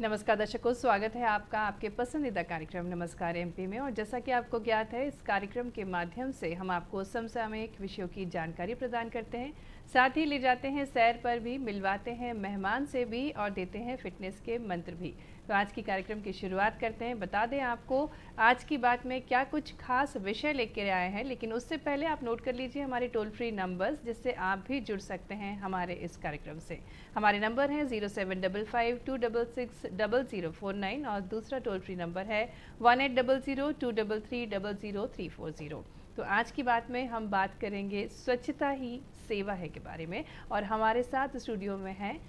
नमस्कार दर्शकों, स्वागत है आपका आपके पसंदीदा कार्यक्रम नमस्कार एमपी में। और जैसा कि आपको ज्ञात है, इस कार्यक्रम के माध्यम से हम आपको समसामयिक विषयों की जानकारी प्रदान करते हैं, साथ ही ले जाते हैं सैर पर भी, मिलवाते हैं मेहमान से भी और देते हैं फिटनेस के मंत्र भी। तो आज की कार्यक्रम की शुरुआत करते हैं। बता दें आपको आज की बात में क्या कुछ खास विषय लेकर आए हैं, लेकिन उससे पहले आप नोट कर लीजिए हमारे टोल फ्री नंबर्स, जिससे आप भी जुड़ सकते हैं हमारे इस कार्यक्रम से। हमारे नंबर हैं 0755-266-0049 और दूसरा टोल फ्री नंबर है 1800-233-00340। तो आज की बात में हम बात करेंगे स्वच्छता ही सेवा है के बारे में, और हमारे साथ स्टूडियो में हैं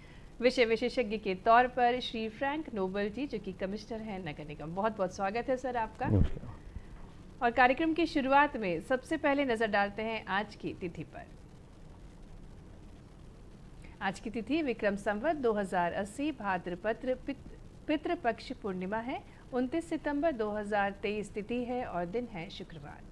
विषय विशेषज्ञ के तौर पर श्री फ्रैंक नोबल जी, जो कि कमिश्नर हैं नगर निगम। बहुत बहुत स्वागत है सर आपका। और कार्यक्रम की शुरुआत में सबसे पहले नजर डालते हैं आज की तिथि पर। आज की तिथि विक्रम संवत 2080 भाद्रपद पितृपक्ष पूर्णिमा है। 29 सितंबर 2023 तिथि है और दिन है शुक्रवार।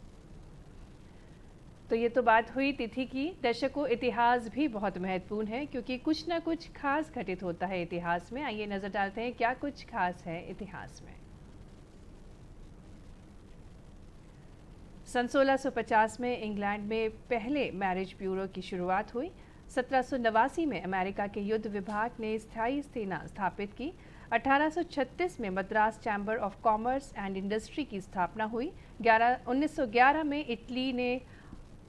तो ये तो बात हुई तिथि की। दर्शकों, इतिहास भी बहुत महत्वपूर्ण है, क्योंकि कुछ ना कुछ खास घटित होता है इतिहास में। आइए नजर डालते हैं क्या कुछ खास है इतिहास में। सन 1650 में इंग्लैंड में पहले मैरिज ब्यूरो की शुरुआत हुई। 1789 में अमेरिका के युद्ध विभाग ने स्थायी सेना स्थापित की। 1836 में Madras chamber of commerce and industry की स्थापना हुई। 1911 में इटली ने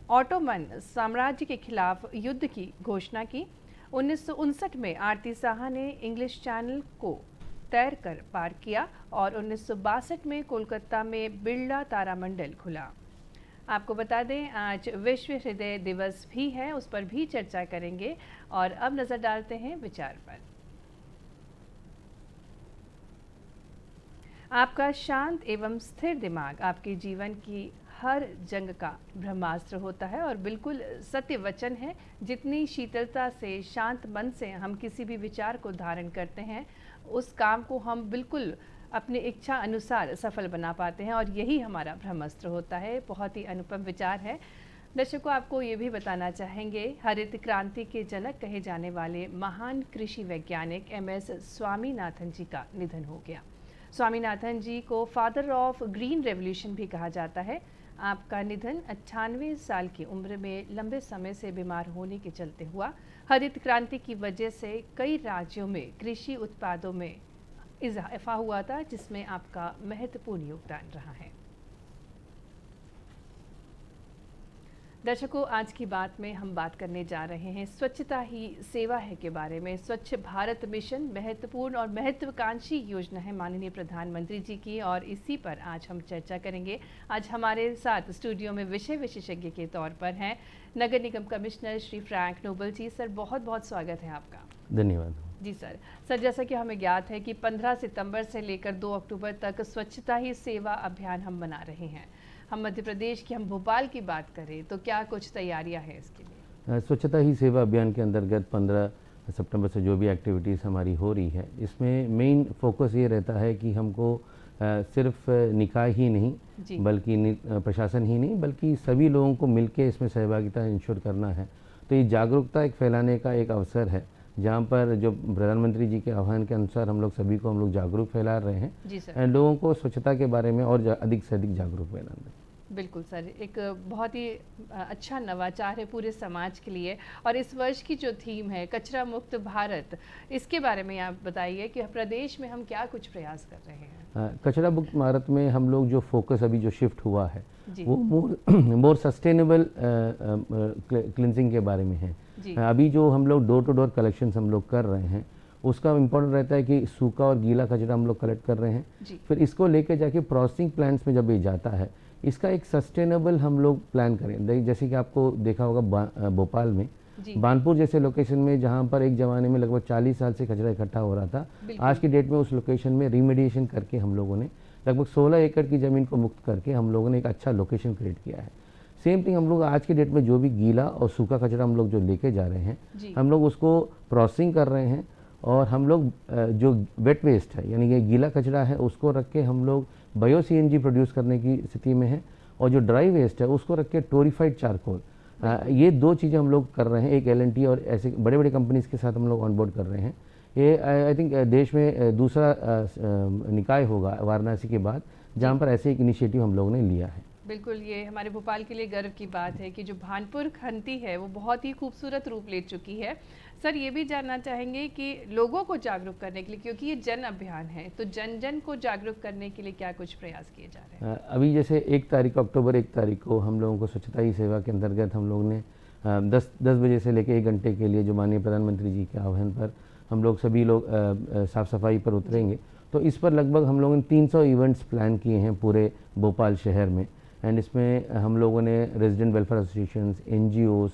ऑटोमन साम्राज्य के खिलाफ युद्ध की घोषणा की। 1959 में आरती साहा ने इंग्लिश चैनल को तैरकर पार किया और 1962 में कोलकाता में बिरला तारामंडल खुला। आपको बता दें आज विश्व हृदय दिवस भी है, उस पर भी चर्चा करेंगे। और अब नजर डालते हैं विचार पर। आपका शांत एवं स्थिर दिमाग आपके जीवन की हर जंग का ब्रह्मास्त्र होता है और बिल्कुल सत्य वचन है। जितनी शीतलता से, शांत मन से हम किसी भी विचार को धारण करते हैं, उस काम को हम बिल्कुल अपनी इच्छा अनुसार सफल बना पाते हैं, और यही हमारा ब्रह्मास्त्र होता है। बहुत ही अनुपम विचार है। दर्शकों, आपको ये भी बताना चाहेंगे, हरित क्रांति के जनक कहे जाने वाले महान कृषि वैज्ञानिक MS स्वामीनाथन जी का निधन हो गया। स्वामीनाथन जी को फादर ऑफ ग्रीन रेवोल्यूशन भी कहा जाता है। आपका निधन 98 साल की उम्र में लंबे समय से बीमार होने के चलते हुआ। हरित क्रांति की वजह से कई राज्यों में कृषि उत्पादों में इजाफा हुआ था, जिसमें आपका महत्वपूर्ण योगदान रहा है। दर्शकों, आज की बात में हम बात करने जा रहे हैं स्वच्छता ही सेवा है के बारे में। स्वच्छ भारत मिशन महत्वपूर्ण और महत्वाकांक्षी योजना है माननीय प्रधानमंत्री जी की, और इसी पर आज हम चर्चा करेंगे। आज हमारे साथ स्टूडियो में विषय विशेषज्ञ के तौर पर हैं नगर निगम कमिश्नर श्री फ्रैंक नोबल जी। सर, बहुत बहुत स्वागत है आपका। धन्यवाद जी सर, जैसा कि हमें ज्ञात है कि 15 सितंबर से लेकर 2 अक्टूबर तक स्वच्छता ही सेवा अभियान हम मना रहे हैं। हम मध्य प्रदेश की, हम भोपाल की बात करें तो क्या कुछ तैयारियां हैं इसके लिए? स्वच्छता ही सेवा अभियान के अंतर्गत 15 सितंबर से जो भी एक्टिविटीज़ हमारी हो रही है, इसमें मेन फोकस ये रहता है कि हमको सिर्फ निकाय ही नहीं, बल्कि प्रशासन ही नहीं, बल्कि सभी लोगों को मिलकर इसमें सहभागिता इंश्योर करना है। तो ये जागरूकता एक फैलाने का एक अवसर है, जहाँ पर जो प्रधानमंत्री जी के आह्वान के अनुसार हम लोग जागरूक फैला रहे हैं, लोगों को स्वच्छता के बारे में और अधिक से अधिक जागरूक फैलाना है। बिल्कुल सर, एक बहुत ही अच्छा नवाचार है पूरे समाज के लिए। और इस वर्ष की जो थीम है कचरा मुक्त भारत, इसके बारे में आप बताइए कि प्रदेश में हम क्या कुछ प्रयास कर रहे हैं। कचरा मुक्त भारत में हम लोग जो फोकस अभी जो शिफ्ट हुआ है वो मोर सस्टेनेबल क्लिनजिंग के बारे में है। अभी जो हम लोग डोर टू डोर कलेक्शन हम लोग कर रहे हैं, उसका इम्पोर्टेंट रहता है कि सूखा और गीला कचरा हम लोग कलेक्ट कर रहे हैं। फिर इसको लेके जाके प्रोसेसिंग प्लांट्स में जब ये जाता है, इसका एक सस्टेनेबल हम लोग प्लान करें। जैसे कि आपको देखा होगा भोपाल में बानपुर जैसे लोकेशन में, जहाँ पर एक ज़माने में लगभग 40 साल से कचरा इकट्ठा हो रहा था, आज की डेट में उस लोकेशन में रिमेडिएशन करके हम लोगों ने लगभग 16 एकड़ की ज़मीन को मुक्त करके हम लोगों ने एक अच्छा लोकेशन क्रिएट किया है। सेम थिंग हम लोग आज की डेट में जो भी गीला और सूखा कचरा हम लोग जो लेके जा रहे हैं, हम लोग उसको प्रोसेसिंग कर रहे हैं, और हम लोग जो वेट वेस्ट है यानी कि गीला कचरा है उसको रख के हम लोग बायो CNG प्रोड्यूस करने की स्थिति में है, और जो ड्राई वेस्ट है उसको रख के टोरिफाइड चारकोल, ये दो चीज़ें हम लोग कर रहे हैं। एक L&T और ऐसे बड़े बड़े कंपनीज़ के साथ हम लोग ऑन बोर्ड कर रहे हैं ये आई थिंक देश में दूसरा निकाय होगा वाराणसी के बाद जहाँ पर ऐसे एक इनिशिएटिव हम लोगों ने लिया है। बिल्कुल, ये हमारे भोपाल के लिए गर्व की बात है कि जो भानपुर खंती है वो बहुत ही खूबसूरत रूप ले चुकी है। सर, ये भी जानना चाहेंगे कि लोगों को जागरूक करने के लिए, क्योंकि ये जन अभियान है, तो जन जन को जागरूक करने के लिए क्या कुछ प्रयास किए जा रहे हैं? अभी जैसे 1 तारीख को हम लोगों को स्वच्छता ही सेवा के अंतर्गत हम लोग ने 10 बजे से लेकर 1 घंटे के लिए जो माननीय प्रधानमंत्री जी के आह्वान पर हम लोग सभी लोग साफ़ सफाई पर उतरेंगे। तो इस पर लगभग हम लोगों ने 300 इवेंट्स प्लान किए हैं पूरे भोपाल शहर में। एंड इसमें हम लोगों ने रेजिडेंट वेलफेयर एसोसिएशंस, NGOs,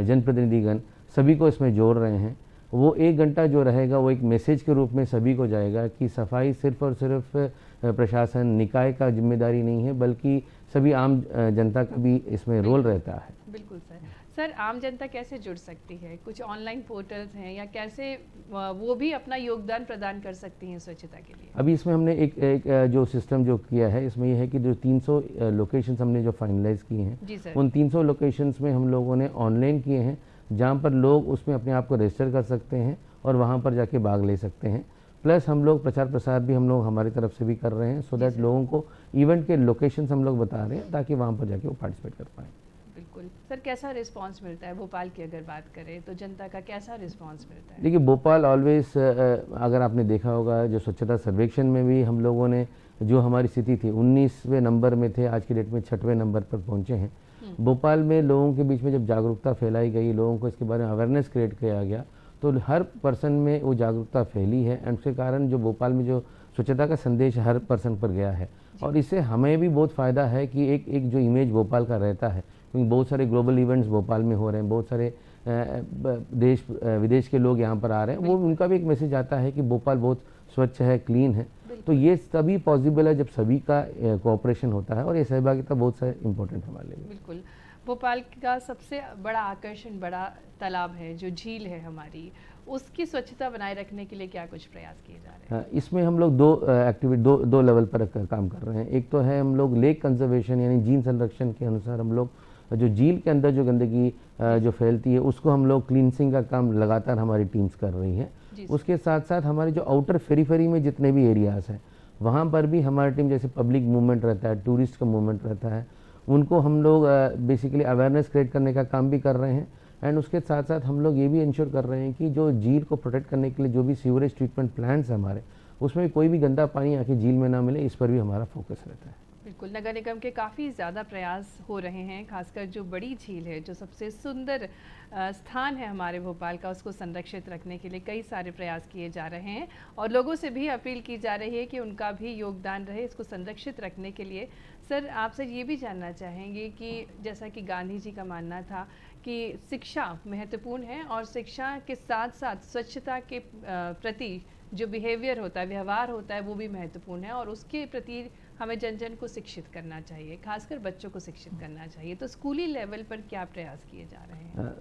जनप्रतिनिधिगण सभी को इसमें जोड़ रहे हैं। वो 1 घंटा जो रहेगा वो एक मैसेज के रूप में सभी को जाएगा कि सफाई सिर्फ और सिर्फ प्रशासन निकाय का जिम्मेदारी नहीं है, बल्कि सभी आम जनता का भी इसमें रोल रहता है। बिल्कुल सर। सर, आम जनता कैसे जुड़ सकती है? कुछ ऑनलाइन पोर्टल्स हैं या कैसे वो भी अपना योगदान प्रदान कर सकती हैं स्वच्छता के लिए? अभी इसमें हमने एक जो सिस्टम जो किया है इसमें यह है कि जो 300 लोकेशंस हमने जो फाइनलाइज किए हैं, जी सर। उन 300 लोकेशंस में हम लोगों ने ऑनलाइन किए हैं, जहाँ पर लोग उसमें अपने आप को रजिस्टर कर सकते हैं और वहाँ पर जाके भाग ले सकते हैं। प्लस हम लोग प्रचार प्रसार भी हम लोग हमारी तरफ से भी कर रहे हैं, सो दैट लोगों को इवेंट के लोकेशंस हम लोग बता रहे हैं ताकि वहाँ पर जाके वो पार्टिसिपेट कर पाएँ। बिल्कुल सर, कैसा रिस्पांस मिलता है भोपाल की अगर बात करें तो जनता का कैसा रिस्पांस मिलता है? देखिए, भोपाल ऑलवेज अगर आपने देखा होगा जो स्वच्छता सर्वेक्षण में भी हम लोगों ने जो हमारी स्थिति थी 19वें नंबर में थे, आज की डेट में 6वें नंबर पर पहुंचे हैं। भोपाल में लोगों के बीच में जब जागरूकता फैलाई गई, लोगों को इसके बारे में अवेयरनेस क्रिएट किया गया, तो हर पर्सन में वो जागरूकता फैली है एंड उसके कारण जो भोपाल में जो स्वच्छता का संदेश हर पर्सन पर गया है। और इससे हमें भी बहुत फ़ायदा है कि एक जो इमेज भोपाल का रहता है, क्योंकि बहुत सारे ग्लोबल इवेंट्स भोपाल में हो रहे हैं, बहुत सारे देश विदेश के लोग यहाँ पर आ रहे हैं, वो उनका भी एक मैसेज आता है कि भोपाल बहुत स्वच्छ है, क्लीन है। तो ये तभी पॉसिबल है जब सभी का कोऑपरेशन होता है और ये सहभागिता बहुत सारे इम्पोर्टेंट हमारे लिए। बिल्कुल। भोपाल का सबसे बड़ा आकर्षण बड़ा तालाब है, जो झील है हमारी, उसकी स्वच्छता बनाए रखने के लिए क्या कुछ प्रयास किए जा रहे हैं? इसमें हम लोग दो लेवल पर काम कर रहे हैं। एक तो है हम लोग लेक कंजर्वेशन यानी झील संरक्षण के अनुसार हम लोग जो झील के अंदर जो गंदगी जो फैलती है उसको हम लोग क्लींसिंग का काम लगातार हमारी टीम्स कर रही हैं। उसके साथ साथ हमारे जो आउटर फेरीफेरी में जितने भी एरियाज़ हैं वहाँ पर भी हमारी टीम, जैसे पब्लिक मूवमेंट रहता है, टूरिस्ट का मूवमेंट रहता है, उनको हम लोग बेसिकली अवेयरनेस क्रिएट करने का काम भी कर रहे हैं। एंड उसके साथ साथ हम लोग ये भी इंश्योर कर रहे हैं कि जो झील को प्रोटेक्ट करने के लिए जो भी सीवरेज ट्रीटमेंट प्लांट्स हैं हमारे, उसमें कोई भी गंदा पानी आके झील में ना मिले, इस पर भी हमारा फोकस रहता है। बिल्कुल, नगर निगम के काफ़ी ज़्यादा प्रयास हो रहे हैं, खासकर जो बड़ी झील है, जो सबसे सुंदर स्थान है हमारे भोपाल का, उसको संरक्षित रखने के लिए कई सारे प्रयास किए जा रहे हैं और लोगों से भी अपील की जा रही है कि उनका भी योगदान रहे इसको संरक्षित रखने के लिए। सर, आपसे ये भी जानना चाहेंगे कि जैसा कि गांधी जी का मानना था कि शिक्षा महत्वपूर्ण है और शिक्षा के साथ साथ स्वच्छता के प्रति जो बिहेवियर होता है, व्यवहार होता है, वो भी महत्वपूर्ण है और उसके प्रति हमें जन जन को शिक्षित करना चाहिए, खासकर बच्चों को शिक्षित करना चाहिए। तो स्कूली लेवल पर क्या प्रयास किए जा रहे हैं?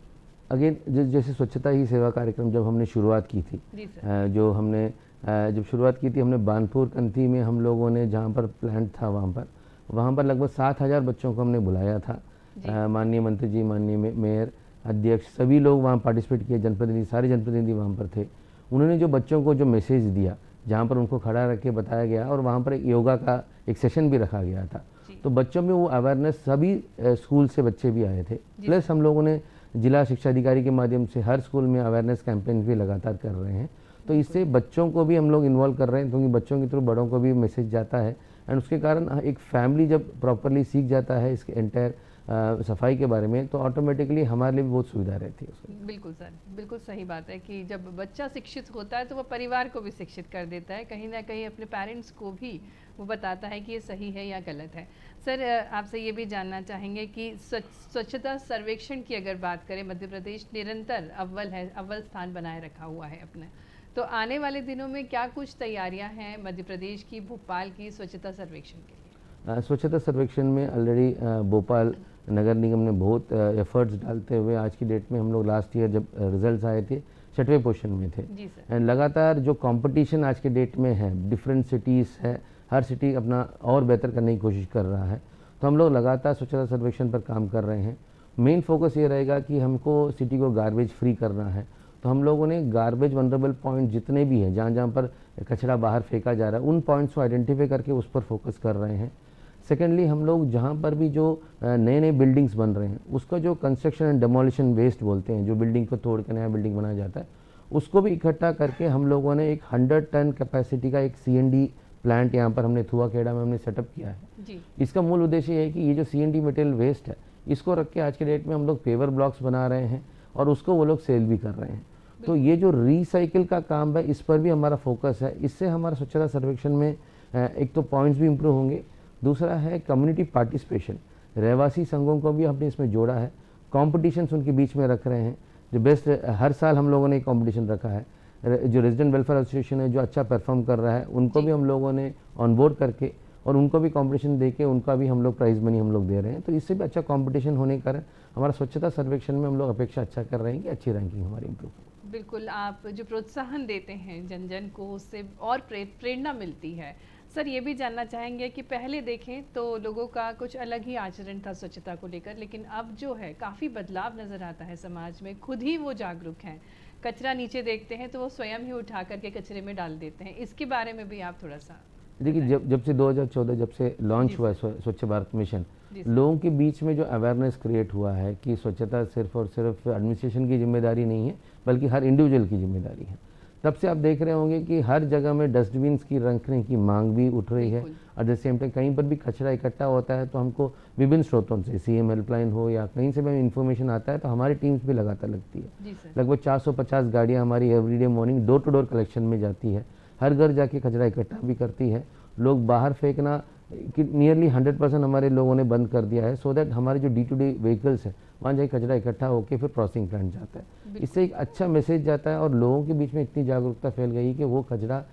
अगेन जैसे स्वच्छता ही सेवा कार्यक्रम जब हमने शुरुआत की थी, जो हमने जब शुरुआत की थी हमने बानपुर कंथी में हम लोगों ने जहाँ पर प्लांट था वहाँ पर लगभग 7,000 बच्चों को हमने बुलाया था। माननीय मंत्री जी, माननीय मेयर, अध्यक्ष सभी लोग वहाँ पार्टिसिपेट किए, जनप्रतिनिधि, सारे जनप्रतिनिधि वहाँ पर थे। उन्होंने जो बच्चों को जो मैसेज दिया, जहाँ पर उनको खड़ा रख के बताया गया और वहाँ पर योगा का एक सेशन भी रखा गया था, तो बच्चों में वो अवेयरनेस, सभी स्कूल से बच्चे भी आए थे। प्लस हम लोगों ने जिला शिक्षा अधिकारी के माध्यम से हर स्कूल में अवेयरनेस कैंपेन भी लगातार कर रहे हैं। तो इससे बच्चों को भी हम लोग इन्वॉल्व कर रहे हैं, क्योंकि बच्चों के थ्रू बड़ों को भी मैसेज जाता है एंड उसके कारण एक फैमिली जब प्रॉपरली सीख जाता है इसके एंटायर सफाई के बारे में, तो ऑटोमेटिकली हमारे लिए भी बहुत सुविधा रहती है उसमें। बिल्कुल सर, बिल्कुल सही बात है कि जब बच्चा शिक्षित होता है तो वह परिवार को भी शिक्षित कर देता है, कहीं ना कहीं अपने पेरेंट्स को भी वो बताता है कि ये सही है या गलत है। सर, आपसे ये भी जानना चाहेंगे कि स्वच्छता सर्वेक्षण की अगर बात करें, मध्य प्रदेश निरंतर अव्वल स्थान बनाए रखा हुआ है अपने, तो आने वाले दिनों में क्या कुछ तैयारियां हैं मध्य प्रदेश की, भोपाल की स्वच्छता सर्वेक्षण के लिए? स्वच्छता सर्वेक्षण में ऑलरेडी भोपाल नगर निगम ने बहुत एफर्ट्स डालते हुए आज की डेट में हम लोग लास्ट ईयर जब रिजल्ट्स आए थे 6वें पोजीशन में थे। एंड लगातार जो कंपटीशन आज के डेट में है, डिफरेंट सिटीज़ है, हर सिटी अपना और बेहतर करने की कोशिश कर रहा है, तो हम लोग लगातार स्वच्छता सर्वेक्षण पर काम कर रहे हैं। मेन फोकस ये रहेगा कि हमको सिटी को गार्बेज फ्री करना है, तो हम लोगों ने गार्बेज वनरेबल पॉइंट जितने भी हैं, जहाँ जहाँ पर कचरा बाहर फेंका जा रहा है, उन पॉइंट्स को आइडेंटिफाई करके उस पर फोकस कर रहे हैं। सेकेंडली, हम लोग जहाँ पर भी जो नए नए बिल्डिंग्स बन रहे हैं, उसका जो कंस्ट्रक्शन एंड डेमोलिशन वेस्ट बोलते हैं, जो बिल्डिंग को तोड़ के नया बिल्डिंग बनाया जाता है, उसको भी इकट्ठा करके हम लोगों ने एक 100 टन कैपेसिटी का एक CND प्लांट यहाँ पर हमने थुआखेड़ा में हमने सेटअप किया है जी। इसका मूल उद्देश्य ये है कि ये जो CND मटेरियल वेस्ट है, इसको रख के आज के डेट में हम लोग पेवर ब्लॉक्स बना रहे हैं और उसको वो लोग सेल भी कर रहे हैं। तो ये जो रिसाइकिल का काम है, इस पर भी हमारा फोकस है। इससे हमारा स्वच्छता सर्वेक्षण में एक तो पॉइंट्स भी इम्प्रूव होंगे, दूसरा है कम्युनिटी पार्टिसिपेशन। रहवासी संघों को भी हमने इसमें जोड़ा है, कॉम्पिटिशन्स उनके बीच में रख रहे हैं। जो बेस्ट, हर साल हम लोगों ने एक कॉम्पिटिशन रखा है। जो रेजिडेंट वेलफेयर एसोसिएशन है, जो अच्छा परफॉर्म कर रहा है, उनको भी हम लोगों ने ऑन बोर्ड करके और उनको भी कंपटीशन देके उनका भी हम लोग प्राइज मनी हम लोग दे रहे हैं। तो इससे भी अच्छा कंपटीशन होने के कारण हमारा स्वच्छता सर्वेक्षण में हम लोग अपेक्षा अच्छा कर रहे हैं कि अच्छी रैंकिंग हमारी इम्प्रूव हो। बिल्कुल, आप जो प्रोत्साहन देते हैं जन जन को, उससे और प्रेरणा मिलती है। सर, ये भी जानना चाहेंगे कि पहले देखें तो लोगों का कुछ अलग ही आचरण था स्वच्छता को लेकर, लेकिन अब जो है काफ़ी बदलाव नज़र आता है समाज में। खुद ही वो जागरूक हैं, कचरा नीचे देखते हैं तो वो स्वयं ही उठा करके कचरे में डाल देते हैं। इसके बारे में भी आप थोड़ा सा देखिए, जब से 2014 जब से लॉन्च हुआ है स्वच्छ भारत मिशन, लोगों के बीच में जो अवेयरनेस क्रिएट हुआ है कि स्वच्छता सिर्फ और सिर्फ एडमिनिस्ट्रेशन की जिम्मेदारी नहीं है, बल्कि हर इंडिविजुअल की जिम्मेदारी है। तब से आप देख रहे होंगे कि हर जगह में डस्टबिन्स की रखने की मांग भी उठ रही है। एट द सेम टाइम कहीं पर भी कचरा इकट्ठा होता है तो हमको विभिन्न स्रोतों से, CM हेल्पलाइन हो या कहीं से भी इन्फॉर्मेशन आता है, तो हमारी टीम्स भी लगातार लगती है। लगभग 450 गाड़ियाँ हमारी everyday morning door to door collection में जाती है, हर घर जाके कचरा इकट्ठा भी करती है। लोग बाहर फेंकना कि नियरली 100% हमारे लोगों ने बंद कर दिया है, सो दैट हमारे जो D2D व्हीकल्स है, वहाँ जाके कचरा इकट्ठा होकर फिर प्रोसेसिंग प्लांट जाता है। इससे एक अच्छा मैसेज जाता है और लोगों के बीच में इतनी जागरूकता फैल गई कि वो कचरा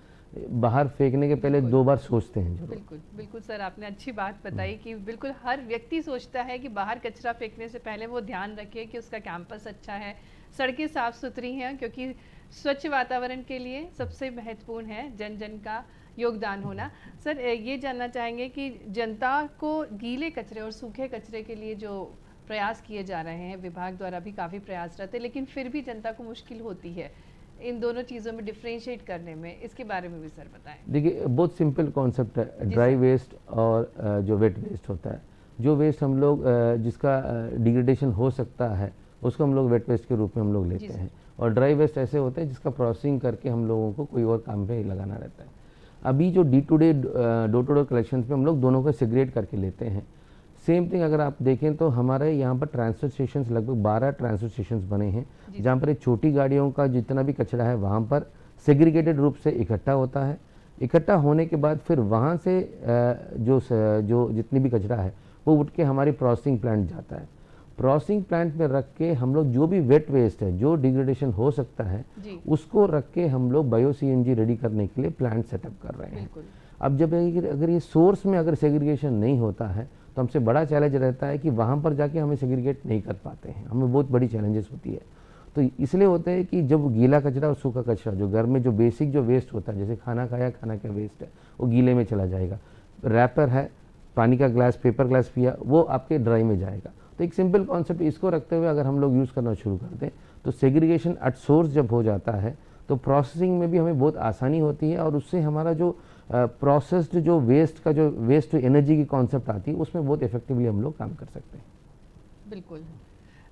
बाहर फेंकने के पहले 2 बार सोचते हैं जरूर। बिल्कुल बिल्कुल सर, आपने अच्छी बात बताई कि बिल्कुल हर व्यक्ति सोचता है कि बाहर कचरा फेंकने से पहले वो ध्यान रखे कि उसका कैंपस अच्छा है, सड़कें साफ सुथरी हैं, क्योंकि स्वच्छ वातावरण के लिए सबसे महत्वपूर्ण है जन जन का योगदान होना। सर, ये जानना चाहेंगे कि जनता को गीले कचरे और सूखे कचरे के लिए जो प्रयास किए जा रहे हैं, विभाग द्वारा भी काफ़ी प्रयासरत है, लेकिन फिर भी जनता को मुश्किल होती है इन दोनों चीज़ों में डिफ्रेंशिएट करने में। इसके बारे में भी सर बताएं। देखिए, बहुत सिंपल कॉन्सेप्ट है, ड्राई वेस्ट और जो वेट वेस्ट होता है। जो वेस्ट हम लोग जिसका डिग्रेडेशन हो सकता है, उसको हम लोग वेट वेस्ट के रूप में हम लोग लेते हैं, और ड्राई वेस्ट ऐसे होते हैं जिसका प्रोसेसिंग करके हम लोगों को कोई और काम पे लगाना रहता है। अभी जो D2D door to door collection पे हम लोग दोनों को सेग्रेट करके लेते हैं। सेम थिंग अगर आप देखें तो हमारे यहाँ पर ट्रांसफर स्टेशंस, लगभग 12 ट्रांसफर स्टेशंस बने हैं, जहाँ पर एक छोटी गाड़ियों का जितना भी कचरा है वहाँ पर सेग्रीगेटेड रूप से इकट्ठा होता है। इकट्ठा होने के बाद फिर वहाँ से जो जितनी भी कचरा है वो उठ के हमारी प्रोसेसिंग प्लांट जाता है। प्रोसेसिंग प्लांट में रख के हम लोग जो भी वेट वेस्ट है, जो डिग्रेडेशन हो सकता है, उसको रख के हम लोग बायो CNG रेडी करने के लिए प्लांट सेटअप कर रहे हैं। अब जब अगर ये सोर्स में अगर सेग्रीगेशन नहीं होता है तो हमसे बड़ा चैलेंज रहता है कि वहाँ पर जाके हमें सेग्रीगेट नहीं कर पाते हैं, हमें बहुत बड़ी चैलेंजेस होती है। तो इसलिए होता है कि जब गीला कचरा और सूखा कचरा, जो घर में जो बेसिक जो वेस्ट होता है, जैसे खाना खाया, खाना का वेस्ट है, वो गीले में चला जाएगा। रैपर है, पानी का ग्लास, पेपर ग्लास पिया, वो आपके ड्राई में जाएगा। तो एक सिंपल कॉन्सेप्ट इसको रखते हुए अगर हम लोग यूज़ करना शुरू कर दें तो सेग्रीगेशन एट सोर्स जब हो जाता है तो प्रोसेसिंग में भी हमें बहुत आसानी होती है, और उससे हमारा जो प्रोसेस्ड जो वेस्ट का जो वेस्ट टू एनर्जी की कॉन्सेप्ट आती है, उसमें बहुत इफेक्टिवली हम लोग काम कर सकते हैं। बिल्कुल।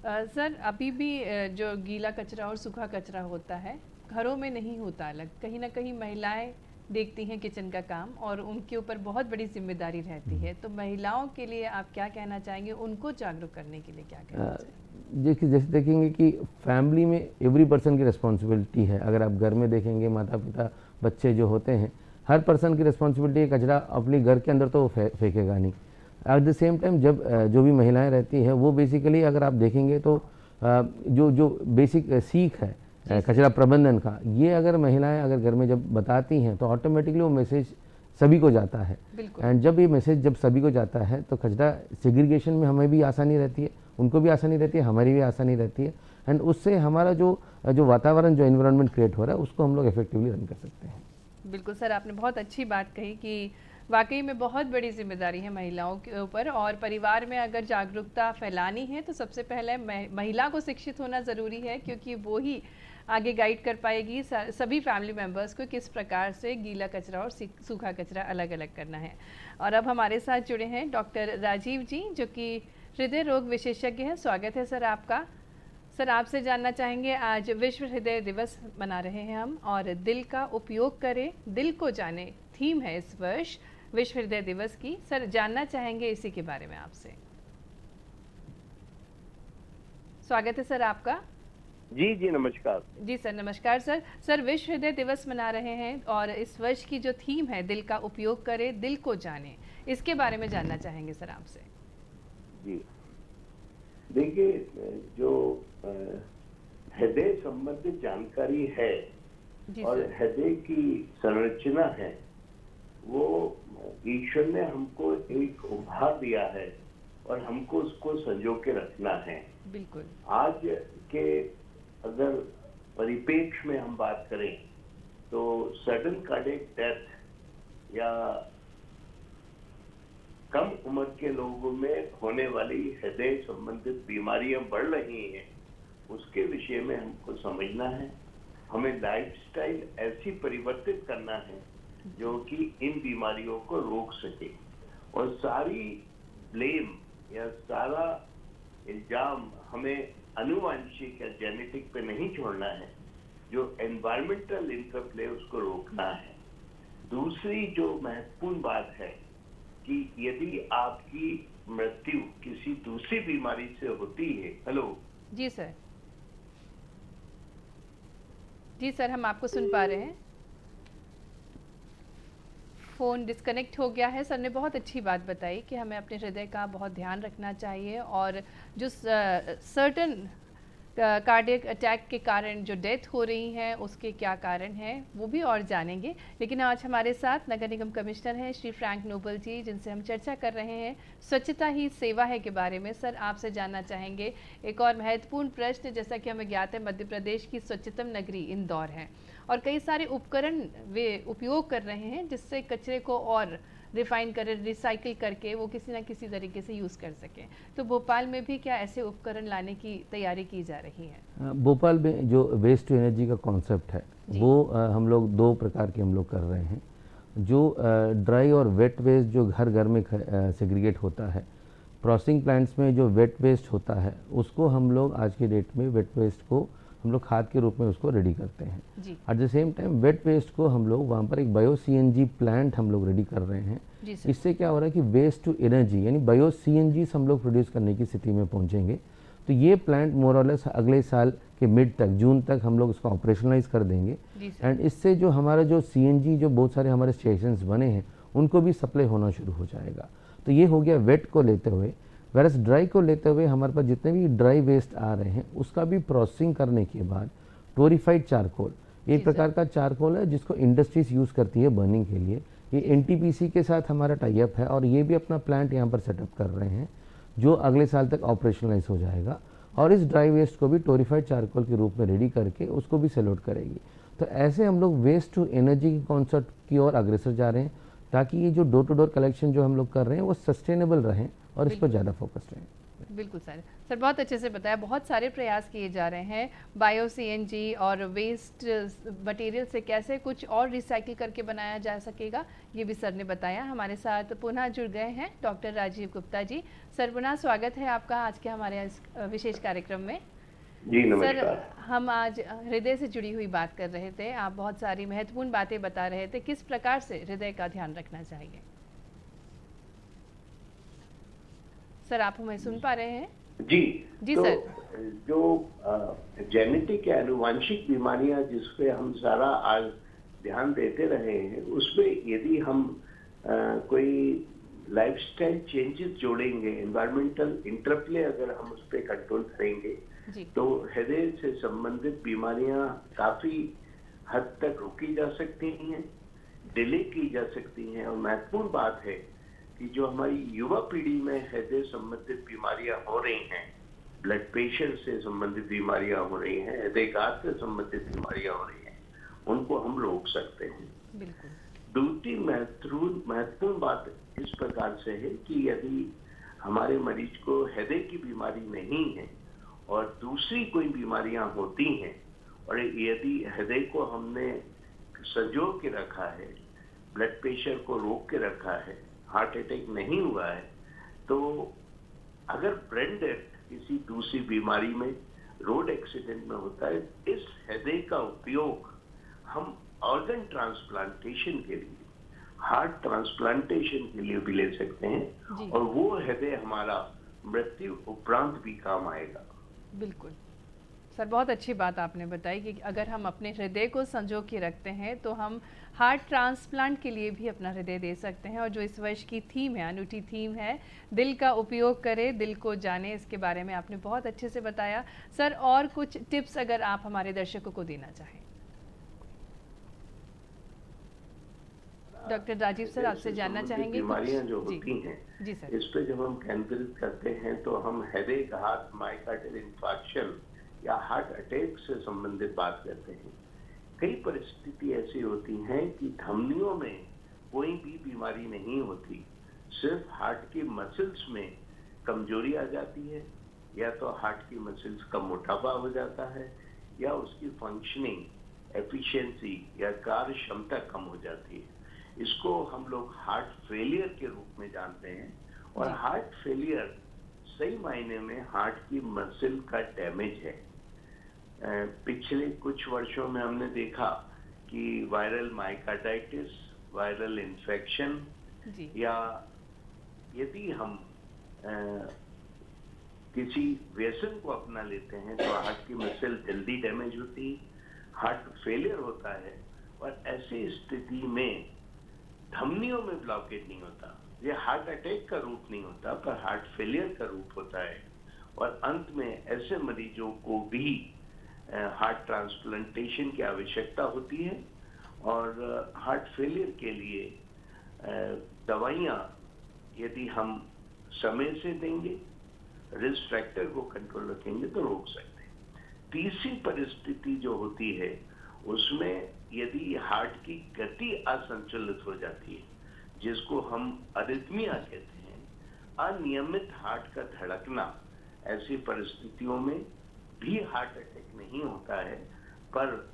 सर, अभी भी जो गीला कचरा और सूखा कचरा होता है घरों में नहीं होता अलग, कहीं ना कहीं महिलाएं देखती हैं किचन का काम और उनके ऊपर बहुत बड़ी जिम्मेदारी रहती है। तो महिलाओं के लिए आप क्या कहना चाहेंगे, उनको जागरूक करने के लिए क्या कहना चाहेंगे? जैसे देखेंगे कि फैमिली में एवरी पर्सन की रिस्पॉन्सिबिलिटी है। अगर आप घर में देखेंगे, माता पिता, बच्चे जो होते हैं, हर पर्सन की रिस्पॉन्सिबिलिटी है। कचरा अपने घर के अंदर तो वो फेंकेगा नहीं। एट द सेम टाइम जब जो भी महिलाएं रहती है वो बेसिकली अगर आप देखेंगे तो जो बेसिक सीख है कचरा प्रबंधन का, ये अगर महिलाएं अगर घर में जब बताती हैं तो ऑटोमेटिकली वो मैसेज सभी को जाता है। एंड जब ये मैसेज जब सभी को जाता है तो कचरा सेग्रीगेशन में हमें भी आसानी रहती है, उनको भी आसानी रहती है, हमारी भी आसानी रहती है, एंड उससे हमारा जो वातावरण, जो एनवायरनमेंट क्रिएट हो रहा है, उसको हम लोग इफेक्टिवली रन कर सकते हैं। बिल्कुल सर, आपने बहुत अच्छी बात कही कि वाकई में बहुत बड़ी जिम्मेदारी है महिलाओं के ऊपर, और परिवार में अगर जागरूकता फैलानी है तो सबसे पहले महिला को शिक्षित होना ज़रूरी है, क्योंकि वो ही आगे गाइड कर पाएगी सभी फैमिली मेम्बर्स को किस प्रकार से गीला कचरा और सूखा कचरा अलग अलग करना है। और अब हमारे साथ जुड़े हैं डॉक्टर राजीव जी, जो कि हृदय रोग विशेषज्ञ हैं। स्वागत है सर आपका। सर, आपसे जानना चाहेंगे, आज विश्व हृदय दिवस मना रहे हैं हम, और दिल का उपयोग करें, दिल को जाने थीम है इस वर्ष विश्व हृदय दिवस की। सर, जानना चाहेंगे इसी के बारे में आपसे। स्वागत है सर आपका। जी नमस्कार। जी सर, नमस्कार सर। सर, विश्व हृदय दिवस मना रहे हैं और इस वर्ष की जो थीम है दिल का उपयोग करें, दिल को जाने, इसके बारे में जानना चाहेंगे सर आपसे। जी देखिए, जो हृदय संबंधित जानकारी है और हृदय की संरचना है, वो ईश्वर ने हमको एक उपहार दिया है और हमको उसको संजो के रखना है। बिल्कुल। आज के अगर परिप्रेक्ष्य में हम बात करें तो सडन कार्डियक डेथ या कम उम्र के लोगों में होने वाली हृदय संबंधित बीमारियां बढ़ रही हैं, उसके विषय में हमको समझना है। हमें लाइफस्टाइल ऐसी परिवर्तित करना है जो कि इन बीमारियों को रोक सके, और सारी ब्लेम या सारा इल्जाम हमें अनुवांशिक या जेनेटिक पे नहीं छोड़ना है। जो एनवायरमेंटल इंटरप्ले उसको रोकना है। दूसरी जो महत्वपूर्ण बात है कि यदि आपकी मृत्यु किसी दूसरी बीमारी से होती है। हेलो जी सर। जी सर, हम आपको सुन पा रहे हैं। फ़ोन डिस्कनेक्ट हो गया है। सर ने बहुत अच्छी बात बताई कि हमें अपने हृदय का बहुत ध्यान रखना चाहिए, और जो सर्टन कार्डियक अटैक के कारण जो डेथ हो रही हैं उसके क्या कारण हैं वो भी और जानेंगे। लेकिन आज हमारे साथ नगर निगम कमिश्नर हैं श्री फ्रैंक नोबल जी, जिनसे हम चर्चा कर रहे हैं स्वच्छता ही सेवा है के बारे में। सर, आपसे जानना चाहेंगे एक और महत्वपूर्ण प्रश्न। जैसा कि हमें ज्ञात है, मध्य प्रदेश की स्वच्छतम नगरी इंदौर है और कई सारे उपकरण वे उपयोग कर रहे हैं जिससे कचरे को और रिफाइन कर, रिसाइकिल करके वो किसी न किसी तरीके से यूज़ कर सकें। तो भोपाल में भी क्या ऐसे उपकरण लाने की तैयारी की जा रही है? भोपाल में जो वेस्ट टू एनर्जी का कॉन्सेप्ट है वो हम लोग दो प्रकार के हम लोग कर रहे हैं। जो ड्राई और वेट वेस्ट जो घर में सेग्रीगेट होता है, प्रोसेसिंग प्लांट्स में जो वेट वेस्ट होता है उसको हम लोग आज के डेट में वेट वेस्ट को हम लोग खाद के रूप में उसको रेडी करते हैं। At the same time wet waste को हम लोग वहाँ पर एक बायो सीएनजी प्लांट हम लोग रेडी कर रहे हैं। इससे क्या हो रहा है कि वेस्ट टू एनर्जी यानी बायो सीएनजी हम लोग प्रोड्यूस करने की स्थिति में पहुँचेंगे। तो ये प्लांट मोर और लेस अगले साल के मिड तक, जून तक हम लोग उसको ऑपरेशनलाइज कर देंगे। एंड इससे जो हमारा जो सीएनजी जो बहुत सारे हमारे स्टेशंस बने हैं उनको भी सप्लाई होना शुरू हो जाएगा। तो ये हो गया वेट को लेते हुए। वैरस ड्राई को लेते हुए हमारे पास जितने भी ड्राई वेस्ट आ रहे हैं उसका भी प्रोसेसिंग करने के बाद टोरिफाइड चारकोल, एक प्रकार का चारकोल है जिसको इंडस्ट्रीज यूज़ करती है बर्निंग के लिए। ये एनटीपीसी के साथ हमारा टाई अप है और ये भी अपना प्लांट यहाँ पर सेटअप कर रहे हैं जो अगले साल तक ऑपरेशनलाइज हो जाएगा, और इस ड्राई वेस्ट को भी टोरिफाइड चारकोल के रूप में रेडी करके उसको भी सेल आउट करेगी। तो ऐसे हम लोग वेस्ट टू एनर्जी के कॉन्सेप्ट की ओर अग्रसर जा रहे हैं ताकि ये जो डोर टू डोर कलेक्शन जो हम लोग कर रहे हैं वो सस्टेनेबल रहें और इस पर ज़्यादा फोकस रहें। बिल्कुल सर। सर, बहुत अच्छे से बताया। बहुत सारे प्रयास किए जा रहे हैं बायो सीएनजी और वेस्ट मटेरियल से कैसे कुछ और रिसाइकिल करके बनाया जा सकेगा, ये भी सर ने बताया। हमारे साथ पुनः जुड़ गए हैं डॉक्टर राजीव गुप्ता जी। सर, पुनः स्वागत है आपका आज के हमारे इस विशेष कार्यक्रम में। जी नमस्कार। सर, हम आज हृदय से जुड़ी हुई बात कर रहे थे। आप बहुत सारी महत्वपूर्ण बातें बता रहे थे, किस प्रकार से हृदय का ध्यान रखना चाहिए। सर, आप हमें सुन पा रहे हैं? जी तो सर। जो जेनेटिक या आनुवंशिक बीमारियां जिस पे हम सारा आज ध्यान देते रहे हैं, उसमें यदि हम कोई लाइफस्टाइल चेंजेस जोड़ेंगे, एनवायरमेंटल इंटरप्ले अगर हम उस पर कंट्रोल करेंगे तो हृदय से संबंधित बीमारियां काफी हद तक रोकी जा सकती हैं, डिले की जा सकती हैं। और महत्वपूर्ण बात है कि जो हमारी युवा पीढ़ी में हृदय संबंधित बीमारियां हो रही हैं, ब्लड प्रेशर से संबंधित बीमारियां हो रही हैं, हृदयघात से संबंधित बीमारियां हो रही हैं, उनको हम रोक सकते हैं। बिल्कुल। दूसरी महत्वपूर्ण बात इस प्रकार से है कि यदि हमारे मरीज को हृदय की बीमारी नहीं है और दूसरी कोई बीमारियां होती हैं, और यदि हृदय को हमने संजो के रखा है, ब्लड प्रेशर को रोक के रखा है, हार्ट अटैक नहीं हुआ है, तो अगर ब्रेन डेथ किसी दूसरी बीमारी में, रोड एक्सीडेंट में होता है, इस हृदय का उपयोग हम ऑर्गन ट्रांसप्लांटेशन के लिए, हार्ट ट्रांसप्लांटेशन के लिए भी ले सकते हैं, और वो हृदय हमारा मृत्यु उपरांत भी काम आएगा। बिल्कुल सर, बहुत अच्छी बात आपने बताई कि अगर हम अपने हृदय को संजो के रखते हैं तो हम हार्ट ट्रांसप्लांट के लिए भी अपना हृदय दे सकते हैं। और जो इस वर्ष की थीम है, अनूठी थीम है, दिल का उपयोग करें, दिल को जाने, इसके बारे में आपने बहुत अच्छे से बताया। सर, और कुछ टिप्स अगर आप हमारे दर्शकों को देना चाहें। डॉक्टर राजीव सर, आपसे जानना चाहेंगे बीमारियां जो होती हैं, जी सर, इस पे जब हम केंद्रित करते हैं तो हम हृदय घात, मायोकार्डियल इंफार्क्शन या हार्ट अटैक से संबंधित बात करते हैं। कई परिस्थिति ऐसी होती हैं कि धमनियों में कोई भी बीमारी नहीं होती, सिर्फ हार्ट की मसल्स में कमजोरी आ जाती है, या तो हार्ट की मसल्स का मोटापा हो जाता है, या उसकी फंक्शनिंग, एफिशिएंसी या कार्य क्षमता कम हो जाती है। इसको हम लोग हार्ट फेलियर के रूप में जानते हैं। और हार्ट फेलियर सही मायने में हार्ट की मसल का डैमेज है। पिछले कुछ वर्षों में हमने देखा कि वायरल मायोकार्डाइटिस, वायरल इन्फेक्शन, या यदि हम किसी व्यसन को अपना लेते हैं तो हार्ट की मसल जल्दी डैमेज होती है, हार्ट फेलियर होता है। और ऐसी स्थिति में धमनियों में ब्लॉकेज नहीं होता, ये हार्ट अटैक का रूप नहीं होता, पर हार्ट फेलियर का रूप होता है। और अंत में ऐसे मरीजों को भी हार्ट ट्रांसप्लांटेशन की आवश्यकता होती है। और हार्ट फेलियर के लिए दवाइयाँ यदि हम समय से देंगे, रिस्क फैक्टर को कंट्रोल रखेंगे, तो रोक सकते हैं। तीसरी परिस्थिति जो होती है, उसमें यदि हार्ट की गति असंतुलित हो जाती है, जिसको हम अरिथमिया कहते हैं, अनियमित हार्ट का धड़कना, ऐसी परिस्थितियों में भी हार्ट अटैक नहीं होता है, पर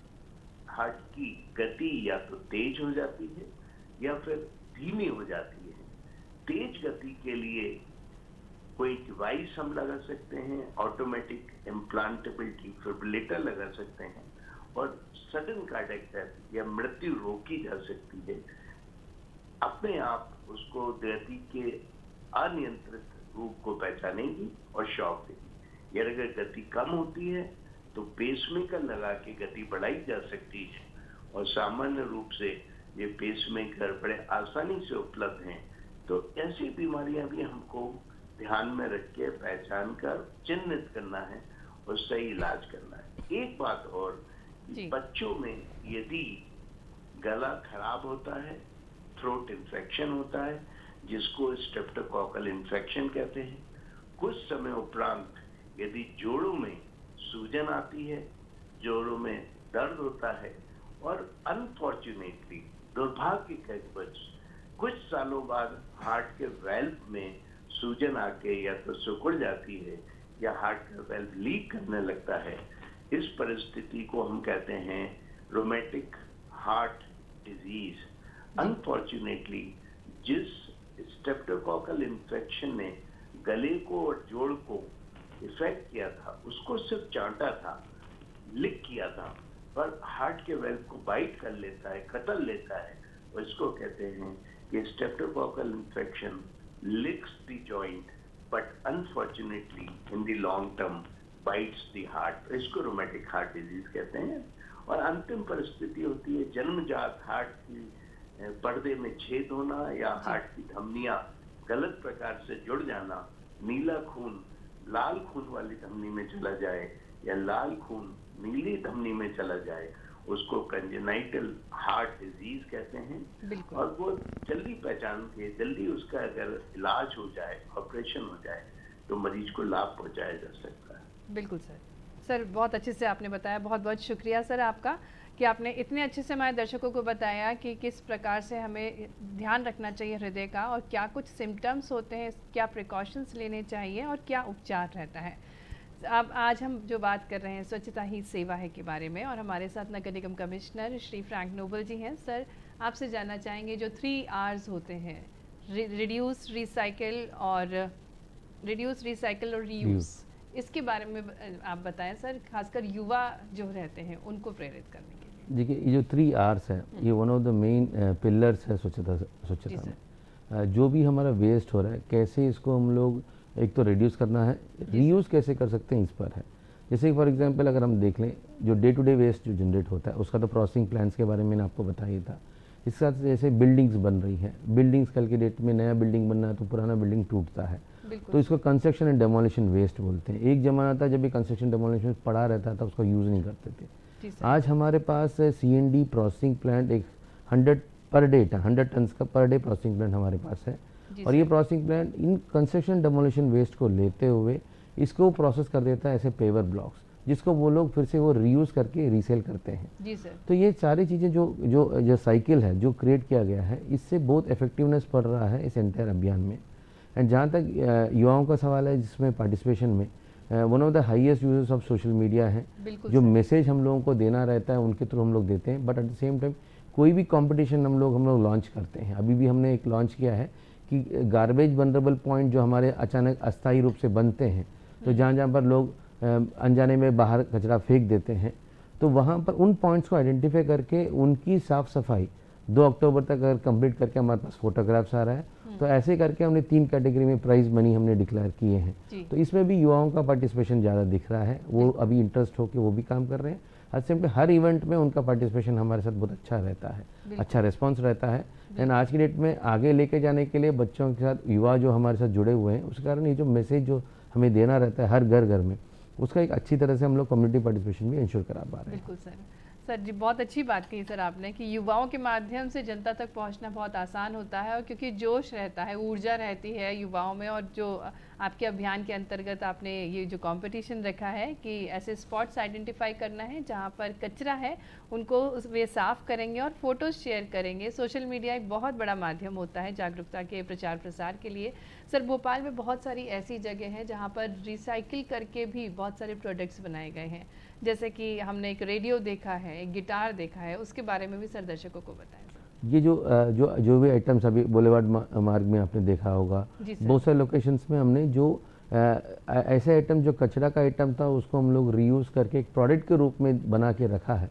हार्ट की गति या तो तेज हो जाती है या फिर धीमी हो जाती है। तेज गति के लिए कोई डिवाइस हम लगा सकते हैं, ऑटोमेटिक इम्प्लांटेबल डिफिब्रिलेटर लगा सकते हैं, और सडन कार्डियक डेथ या मृत्यु रोकी जा सकती है। अपने आप उसको गति के अनियंत्रित रूप को पहचानेगी और शॉक देगी। या अगर गति कम होती है तो पेसमेकर लगा के गति बढ़ाई जा सकती है, और सामान्य रूप से ये पेसमेकर बड़े आसानी से उपलब्ध हैं। तो ऐसी बीमारियां भी हमको ध्यान में रख के पहचान कर चिन्हित करना है और सही इलाज करना है। एक बात और, बच्चों में यदि गला खराब होता है, थ्रोट इन्फेक्शन होता है, जिसको स्ट्रेप्टोकोकल इन्फेक्शन कहते हैं, कुछ समय उपरांत यदि जोड़ों में सूजन आती है, जोड़ों में दर्द होता है, और अनफॉर्चुनेटली दुर्भाग्यवश कुछ सालों बाद हार्ट के वेल्व में सूजन आके या तो सिकुड़ जाती है या हार्ट का वेल्व लीक करने लगता है, इस परिस्थिति को हम कहते हैं रोमेटिक हार्ट डिजीज। अनफॉर्चुनेटली जिस स्ट्रेप्टोकोकल इन्फेक्शन ने गले को और जोड़ को इफेक्ट किया था, उसको सिर्फ चाटा था, लिक किया था, पर हार्ट के वेल्व को बाइट कर लेता है, कतल लेता है, और इसको कहते हैं कि streptococcal infection licks the joint but unfortunately in the long term bites the heart। इसको रोमेटिक हार्ट डिजीज कहते हैं। और अंतिम परिस्थिति होती है जन्मजात हार्ट की पर्दे में छेद होना, या हार्ट की धमनियां गलत प्रकार से जुड़ जाना, नीला खून लाल खून वाली धमनी में चला जाए या लाल खून नीली धमनी में चला जाए, उसको कंजेनाइटल हार्ट डिजीज कहते हैं। और वो जल्दी पहचान के जल्दी उसका अगर इलाज हो जाए, ऑपरेशन हो जाए, तो मरीज को लाभ पहुंचाया जा सकता है। बिल्कुल सर। सर, बहुत अच्छे से आपने बताया, बहुत बहुत शुक्रिया सर आपका कि आपने इतने अच्छे से हमारे दर्शकों को बताया कि किस प्रकार से हमें ध्यान रखना चाहिए हृदय का, और क्या कुछ सिम्टम्स होते हैं, क्या प्रिकॉशंस लेने चाहिए और क्या उपचार रहता है। अब आज हम जो बात कर रहे हैं स्वच्छता ही सेवा है के बारे में, और हमारे साथ नगर निगम कमिश्नर श्री फ्रैंक नोबल जी हैं। सर, आपसे जानना चाहेंगे जो 3 Rs होते हैं, रिड्यूस, रिसाइकल और रीयूज, इसके बारे में आप बताएं सर, खासकर युवा जो रहते हैं उनको प्रेरित करने के लिए। देखिए, ये जो 3 Rs है, ये one of the main pillars है स्वच्छता में। जो भी हमारा वेस्ट हो रहा है, कैसे इसको हम लोग एक तो रिड्यूस करना है, रीयूज़ कैसे कर सकते हैं इस पर है। जैसे फॉर एग्जांपल अगर हम देख लें, जो डे टू डे वेस्ट जो जनरेट होता है उसका तो प्रोसेसिंग प्लान्स के बारे में मैंने आपको बताया था। इसके साथ जैसे बिल्डिंग्स बन रही हैं, बिल्डिंग्स कल के डेट में नया बिल्डिंग बनना है तो पुराना बिल्डिंग टूटता है, तो इसको कंस्ट्रक्शन एंड डेमोलिशन वेस्ट बोलते हैं। एक ज़माना था जब ये कंस्ट्रक्शन डेमोलिशन पड़ा रहता था, उसका यूज़ नहीं करते थे। आज हमारे पास CND प्रोसेसिंग प्लांट एक 100 पर डे 100 टन का पर डे प्रोसेसिंग प्लांट हमारे पास है, और ये प्रोसेसिंग प्लांट इन कंस्ट्रक्शन डेमोलिशन वेस्ट को लेते हुए इसको प्रोसेस कर देता है ऐसे पेवर ब्लॉक्स, जिसको वो लोग फिर से वो रीयूज़ करके रीसेल करते हैं। जी सर। तो ये सारी चीज़ें जो साइकिल है जो क्रिएट किया गया है, इससे बहुत इफेक्टिवनेस पड़ रहा है इस एंटायर अभियान में। एंड जहाँ तक युवाओं का सवाल है, जिसमें पार्टिसिपेशन में one of the highest users of social media है। जो मैसेज हम लोगों को देना रहता है उनके थ्रू हम लोग देते हैं, but at the same time कोई भी कंपटीशन हम लोग लॉन्च करते हैं। अभी भी हमने एक लॉन्च किया है कि गार्बेज वनरेबल पॉइंट जो हमारे अचानक अस्थायी रूप से बनते हैं, तो जहाँ जहाँ पर लोग अनजाने में बाहर कचरा फेंक देते हैं, तो वहाँ पर उन पॉइंट्स को आइडेंटिफाई करके उनकी साफ़ सफाई 2 अक्टूबर तक अगर कंप्लीट करके हमारे पास फोटोग्राफ्स आ रहा है, तो ऐसे करके हमने 3 कैटेगरी में प्राइज मनी हमने डिक्लेयर किए हैं। तो इसमें भी युवाओं का पार्टिसिपेशन ज़्यादा दिख रहा है, वो अभी इंटरेस्ट होकर वो भी काम कर रहे हैं। हर इवेंट में उनका पार्टिसिपेशन हमारे साथ बहुत अच्छा रहता है, अच्छा रिस्पॉन्स रहता है। एंड आज की डेट में आगे लेके जाने के लिए बच्चों के साथ युवा जो हमारे साथ जुड़े हुए हैं, उस कारण ये जो मैसेज जो हमें देना रहता है हर घर घर में, उसका एक अच्छी तरह से हम लोग कम्युनिटी पार्टिसिपेशन भी इंश्योर करा पा रहे हैं। बिल्कुल सर। सर जी, बहुत अच्छी बात कही सर आपने कि युवाओं के माध्यम से जनता तक पहुंचना बहुत आसान होता है, और क्योंकि जोश रहता है, ऊर्जा रहती है युवाओं में। और जो आपके अभियान के अंतर्गत आपने ये जो कंपटीशन रखा है कि ऐसे स्पॉट्स आइडेंटिफाई करना है जहां पर कचरा है, उनको वे साफ़ करेंगे और फोटोज शेयर करेंगे। सोशल मीडिया एक बहुत बड़ा माध्यम होता है जागरूकता के प्रचार प्रसार के लिए। सर, भोपाल में बहुत सारी ऐसी जगह हैं जहाँ पर रिसाइकिल करके भी बहुत सारे प्रोडक्ट्स बनाए गए हैं, जैसे कि हमने एक रेडियो देखा है, एक गिटार देखा है, उसके बारे में भी सर दर्शकों को बताएं। ये जो भी आइटम्स अभी बुलेवार्ड मार्ग में आपने देखा होगा, बहुत सारे लोकेशंस में हमने जो ऐसे आइटम जो कचरा का आइटम था उसको हम लोग रीयूज़ करके एक प्रोडक्ट के रूप में बना के रखा है।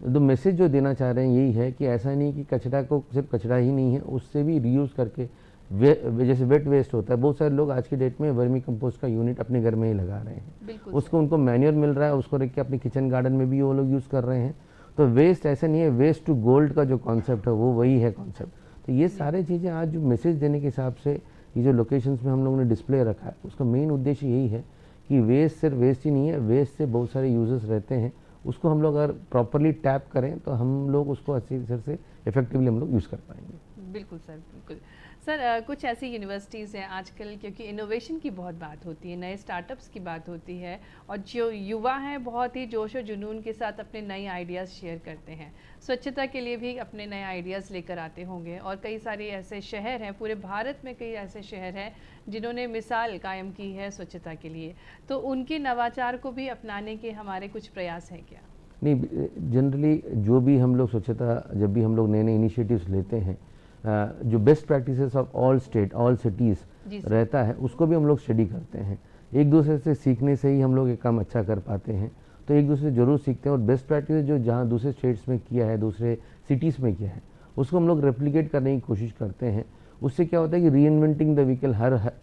तो मैसेज जो देना चाह रहे हैं यही है कि ऐसा नहीं कि कचरा को सिर्फ कचरा ही नहीं है, उससे भी रीयूज़ करके जैसे वेट वेस्ट होता है, बहुत सारे लोग आज की डेट में वर्मी कंपोस्ट का यूनिट अपने घर में ही लगा रहे हैं। उसको उनको मैन्योर मिल रहा है, उसको रख के अपने किचन गार्डन में भी वो लोग यूज़ कर रहे हैं। तो वेस्ट ऐसा नहीं है, वेस्ट टू गोल्ड का जो कॉन्सेप्ट है वो वही है कॉन्सेप्ट। तो ये सारी चीज़ें आज जो मैसेज देने के हिसाब से ये जो लोकेशंस में हम लोगों ने डिस्प्ले रखा है, उसका मेन उद्देश्य यही है कि वेस्ट सिर्फ वेस्ट ही नहीं है, वेस्ट से बहुत सारे यूजर्स रहते हैं, उसको हम लोग अगर प्रॉपरली टैप करें तो हम लोग उसको अच्छी तरह से इफेक्टिवली हम लोग यूज़ कर पाएंगे। बिल्कुल सर, बिल्कुल सर। कुछ ऐसी यूनिवर्सिटीज़ हैं आजकल, क्योंकि इनोवेशन की बहुत बात होती है, नए स्टार्टअप्स की बात होती है, और जो युवा हैं बहुत ही जोश और जुनून के साथ अपने नए आइडियाज़ शेयर करते हैं, स्वच्छता के लिए भी अपने नए आइडियाज़ लेकर आते होंगे। और कई सारे ऐसे शहर हैं, पूरे भारत में कई ऐसे शहर हैं जिन्होंने मिसाल कायम की है स्वच्छता के लिए, तो उनके नवाचार को भी अपनाने के हमारे कुछ प्रयास हैं क्या? नहीं, जनरली जो भी हम लोग स्वच्छता, जब भी हम लोग नए नए इनिशिएटिव्स लेते हैं, जो best practices of all state all cities रहता है, उसको भी हम लोग स्टडी करते हैं। एक दूसरे से सीखने से ही हम लोग ये काम अच्छा कर पाते हैं, तो एक दूसरे से ज़रूर सीखते हैं। और बेस्ट प्रैक्टिस जो जहाँ दूसरे स्टेट्स में किया है, दूसरे सिटीज़ में किया है, उसको हम लोग रेप्लिकेट करने की कोशिश करते हैं। उससे क्या होता है कि reinventing the vehicle,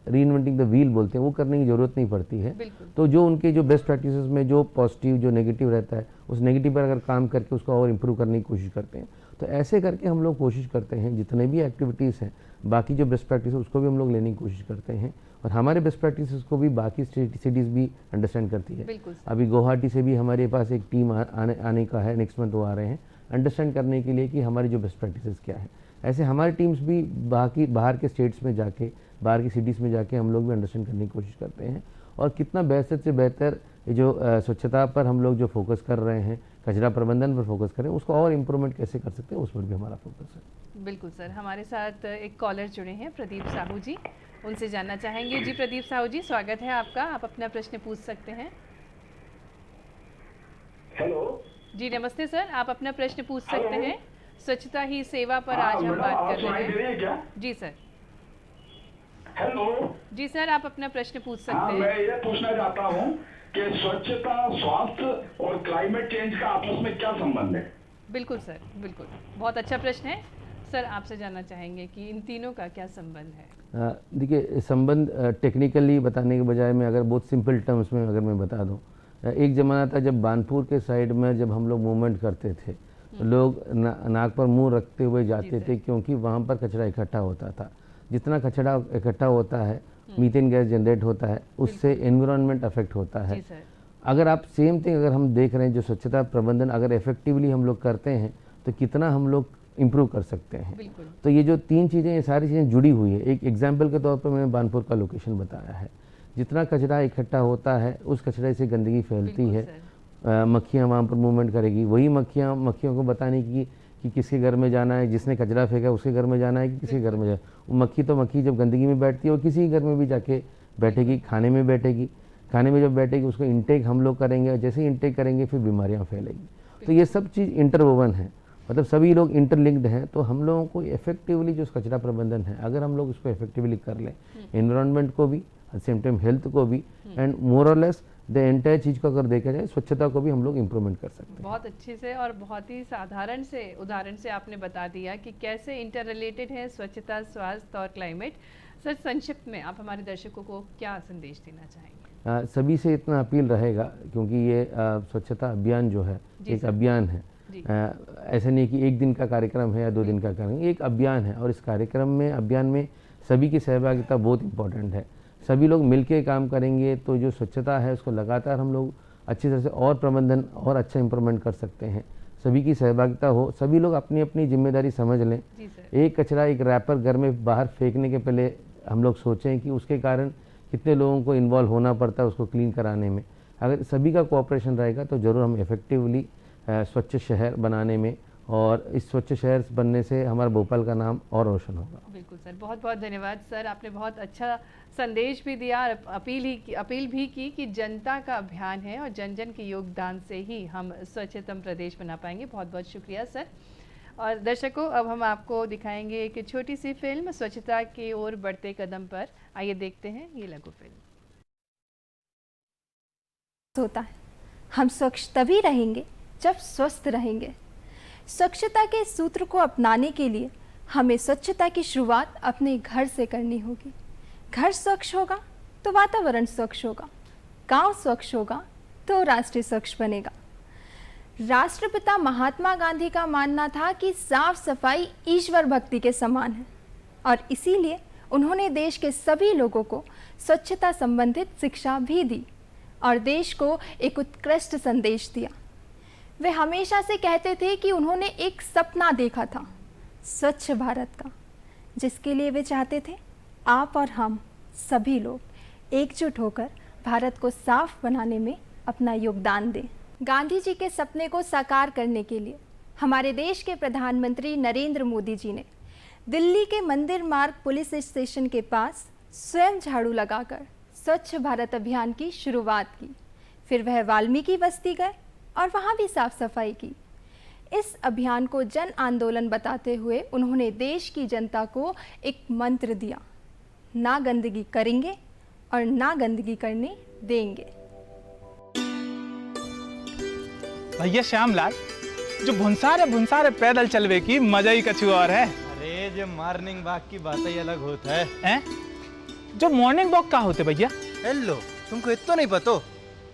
reinventing the wheel बोलते हैं, वो करने की ज़रूरत नहीं पड़ती है। तो जो उनके जो बेस्ट प्रैक्टिसेस में जो पॉजिटिव जो नेगेटिव रहता है, उस नेगेटिव पर अगर काम करके उसको और इम्प्रूव करने की कोशिश करते हैं। तो ऐसे करके हम लोग कोशिश करते हैं, जितने भी एक्टिविटीज़ हैं, बाकी जो बेस्ट प्रैक्टिस है उसको भी हम लोग लेने की कोशिश करते हैं, और हमारे बेस्ट प्रैक्टिसेस को भी बाकी सिटीज़ भी अंडरस्टैंड करती है। अभी गुवाहाटी से भी हमारे पास एक टीम आने का है, नेक्स्ट मंथ वो आ रहे हैं अंडरस्टैंड करने के लिए कि हमारी जो बेस्ट प्रैक्टिसेस क्या है। ऐसे हमारी टीम्स भी बाहर के स्टेट्स में जाके, बाहर की सिटीज़ में जाके हम लोग भी अंडरस्टैंड करने की कोशिश करते हैं, और कितना बेहतर से बेहतर जो स्वच्छता पर हम लोग जो फोकस कर रहे हैं, कचरा प्रबंधन पर फोकस करें, उसको और इम्प्रूवमेंट कैसे कर सकते हैं, उस पर भी हमारा फोकस है। बिल्कुल सर। हमारे साथ एक कॉलर जुड़े हैं, प्रदीप साहू जी, उनसे जानना चाहेंगे। जी प्रदीप साहू जी, स्वागत है आपका, आप अपना प्रश्न पूछ सकते हैं। हेलो जी नमस्ते सर, आप अपना प्रश्न पूछ सकते हेलो। हैं। स्वच्छता ही सेवा पर हाँ आज हम मैडम, बात आप कर सुनाई रहे दे रही है हैं। क्या? जी सर। हेलो। जी सर, आप अपना प्रश्न पूछ हाँ, सकते मैं हैं। ये पूछना चाहता हूँ कि स्वच्छता, स्वास्थ्य और क्लाइमेट चेंज का आपस में क्या संबंध है? बिल्कुल सर, बिल्कुल। बहुत अच्छा प्रश्न है। सर आपसे जानना चाहेंगे कि इन तीनों का क्या संबंध है? देखिए, संबंध टेक्निकली बताने के बजाय मैं अगर बहुत सिंपल टर्म्स में अगर मैं बता दूं, एक ज़माना था जब बानपुर के साइड में जब हम लोग मूवमेंट करते थे तो लोग नाक पर मुंह रखते हुए जाते थे, क्योंकि वहाँ पर कचरा इकट्ठा होता था। जितना कचरा इकट्ठा होता है, मीथेन गैस जनरेट होता है, उससे एनवायरनमेंट अफेक्ट होता है। जी सर। अगर आप सेम थिंग अगर हम देख रहे हैं, जो स्वच्छता प्रबंधन अगर इफेक्टिवली हम लोग करते हैं तो कितना हम लोग इम्प्रूव कर सकते हैं। बिल्कुल। तो ये जो तीन चीज़ें, ये सारी चीज़ें जुड़ी हुई है। एक एग्जाम्पल के तौर पर मैंने बानपुर का लोकेशन बताया है। जितना कचरा इकट्ठा होता है उस कचरे से गंदगी फैलती बिल्कुल है, सर। मक्खियाँ वहाँ पर मूवमेंट करेगी। वही मक्खियों को बताने की कि किसके घर में जाना है, जिसने कचरा फेंका उसके घर में जाना है कि किसी घर में जाए। वो मक्खी जब गंदगी में बैठती है वो किसी घर में भी जाके बैठेगी, खाने में बैठेगी। खाने में जब बैठेगी उसको इंटेक हम लोग करेंगे, और जैसे ही इंटेक करेंगे फिर बीमारियाँ फैलेगी। तो ये सब चीज़ इंटरवोवन है, मतलब सभी लोग इंटरलिंक्ड हैं। तो हम लोगों को इफेक्टिवली जो कचरा प्रबंधन है, अगर हम लोग उसको इफेक्टिवली कर लें, एनवायरनमेंट को भी, एट सेम टाइम हेल्थ को भी, एंड मोर और लेस द एंटायर चीज़ को अगर देखा जाए, स्वच्छता को भी हम लोग इम्प्रूवमेंट कर सकते हैं। बहुत अच्छे से और बहुत ही साधारण से उदाहरण से आपने बता दिया कि कैसे इंटर रिलेटेड है स्वच्छता, स्वास्थ्य और क्लाइमेट। सर संक्षिप्त में आप हमारे दर्शकों को क्या संदेश देना चाहेंगे? सभी से इतना अपील रहेगा, क्योंकि ये स्वच्छता अभियान जो है एक अभियान है। ऐसा नहीं कि एक दिन का कार्यक्रम है या 2 दिन का कार्यक्रम, एक अभियान है। और इस अभियान में सभी की सहभागिता बहुत इम्पोर्टेंट है। सभी लोग मिलकर काम करेंगे तो जो स्वच्छता है उसको लगातार हम लोग अच्छी तरह से और प्रबंधन और अच्छा इम्प्रूवमेंट कर सकते हैं। सभी की सहभागिता हो, सभी लोग अपनी अपनी जिम्मेदारी समझ लें। एक कचरा, एक रैपर घर में बाहर फेंकने के पहले हम लोग सोचें कि उसके कारण कितने लोगों को इन्वॉल्व होना पड़ता है उसको क्लीन कराने में। अगर सभी का कोऑपरेशन रहेगा तो ज़रूर हम इफ़ेक्टिवली स्वच्छ शहर बनाने में, और इस स्वच्छ शहर बनने से हमारा भोपाल का नाम और रोशन होगा। बिल्कुल सर, बहुत बहुत धन्यवाद सर। आपने बहुत अच्छा संदेश भी दिया और अपील भी की कि जनता का अभियान है और जन जन के योगदान से ही हम स्वच्छतम प्रदेश बना पाएंगे। बहुत बहुत शुक्रिया सर। और दर्शकों, अब हम आपको दिखाएंगे एक छोटी सी फिल्म स्वच्छता की ओर बढ़ते कदम पर। आइए देखते हैं ये लघु फिल्म। होता है, हम स्वच्छ तभी रहेंगे जब स्वस्थ रहेंगे। स्वच्छता के सूत्र को अपनाने के लिए हमें स्वच्छता की शुरुआत अपने घर से करनी होगी। घर स्वच्छ होगा तो वातावरण स्वच्छ होगा, गांव स्वच्छ होगा तो राष्ट्र स्वच्छ बनेगा। राष्ट्रपिता महात्मा गांधी का मानना था कि साफ सफाई ईश्वर भक्ति के समान है, और इसीलिए उन्होंने देश के सभी लोगों को स्वच्छता संबंधित शिक्षा भी दी और देश को एक उत्कृष्ट संदेश दिया। वे हमेशा से कहते थे कि उन्होंने एक सपना देखा था, स्वच्छ भारत का, जिसके लिए वे चाहते थे आप और हम सभी लोग एकजुट होकर भारत को साफ बनाने में अपना योगदान दें। गांधी जी के सपने को साकार करने के लिए हमारे देश के प्रधानमंत्री नरेंद्र मोदी जी ने दिल्ली के मंदिर मार्ग पुलिस स्टेशन के पास स्वयं झाड़ू लगाकर स्वच्छ भारत अभियान की शुरुआत की। फिर वह वाल्मीकि बस्ती गए और वहाँ भी साफ सफाई की। इस अभियान को जन आंदोलन बताते हुए उन्होंने देश की जनता को एक मंत्र दिया, ना गंदगी करेंगे और ना गंदगी करने देंगे। भैया श्यामलाल, जो भुनसारे पैदल चलवे की मजा ही कछु और है। अरे जो मॉर्निंग वॉक की बात ही अलग होता है। हैं? जो मॉर्निंग वॉक का होते भैया? हेलो, तुमको इतना नहीं पता?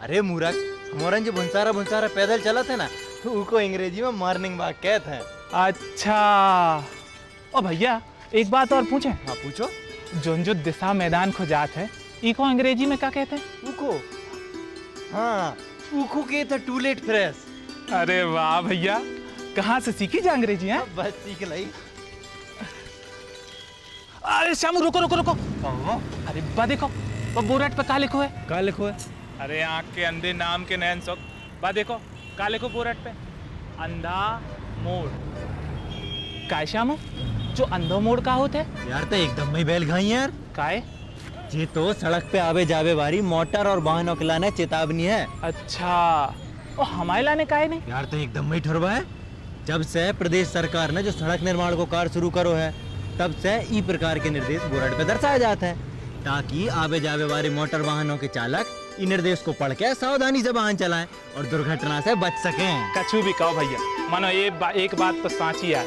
अरे मूर्ख, हमारा जो भुनसारा पैदल चला थे ना, तो उनको अंग्रेजी में मॉर्निंग वॉक कहते हैं। अच्छा। ओ भैया, एक बात और पूछें? हाँ पूछो। जो दिशा मैदान को जात है, इको अंग्रेजी में क्या कहते हैं? उको? हाँ, उको कहते टू लेट फ्रेश। अरे वाह भैया, कहाँ से सीखी जा अंग्रेजी है? बस सीख लाई। अरे श्यामू, रुको। अरे बा देखो, वो बोर्ड पे क्या लिखो है? क्या लिखो है? अरे आँख के अंधे नाम के नैन सो। बा देखो, क्या लिखो बोर्ड पे? अंधा मोड़। काय श्यामू, जो अंधो मोड़ का होते है? यार तो एकदम ही बैल घाई यार। काय? ये तो सड़क पे आवे जावे वाली मोटर और वाहनों के लाने चेतावनी है। अच्छा, और हमारे लाने काहे नहीं? यार तो एकदम ही ठरवा है। जब से प्रदेश सरकार ने जो सड़क निर्माण को कार्य शुरू करो है, तब से ई प्रकार के निर्देश बोर्ड पे दर्शाया जाता है, ताकि आवे जावे वाले मोटर वाहनों के चालक इन निर्देश को पढ़ के सावधानी से वाहन चलाएं और दुर्घटना से बच सकें। कछु भी कहो भैया, मानो एक बात तो साची है,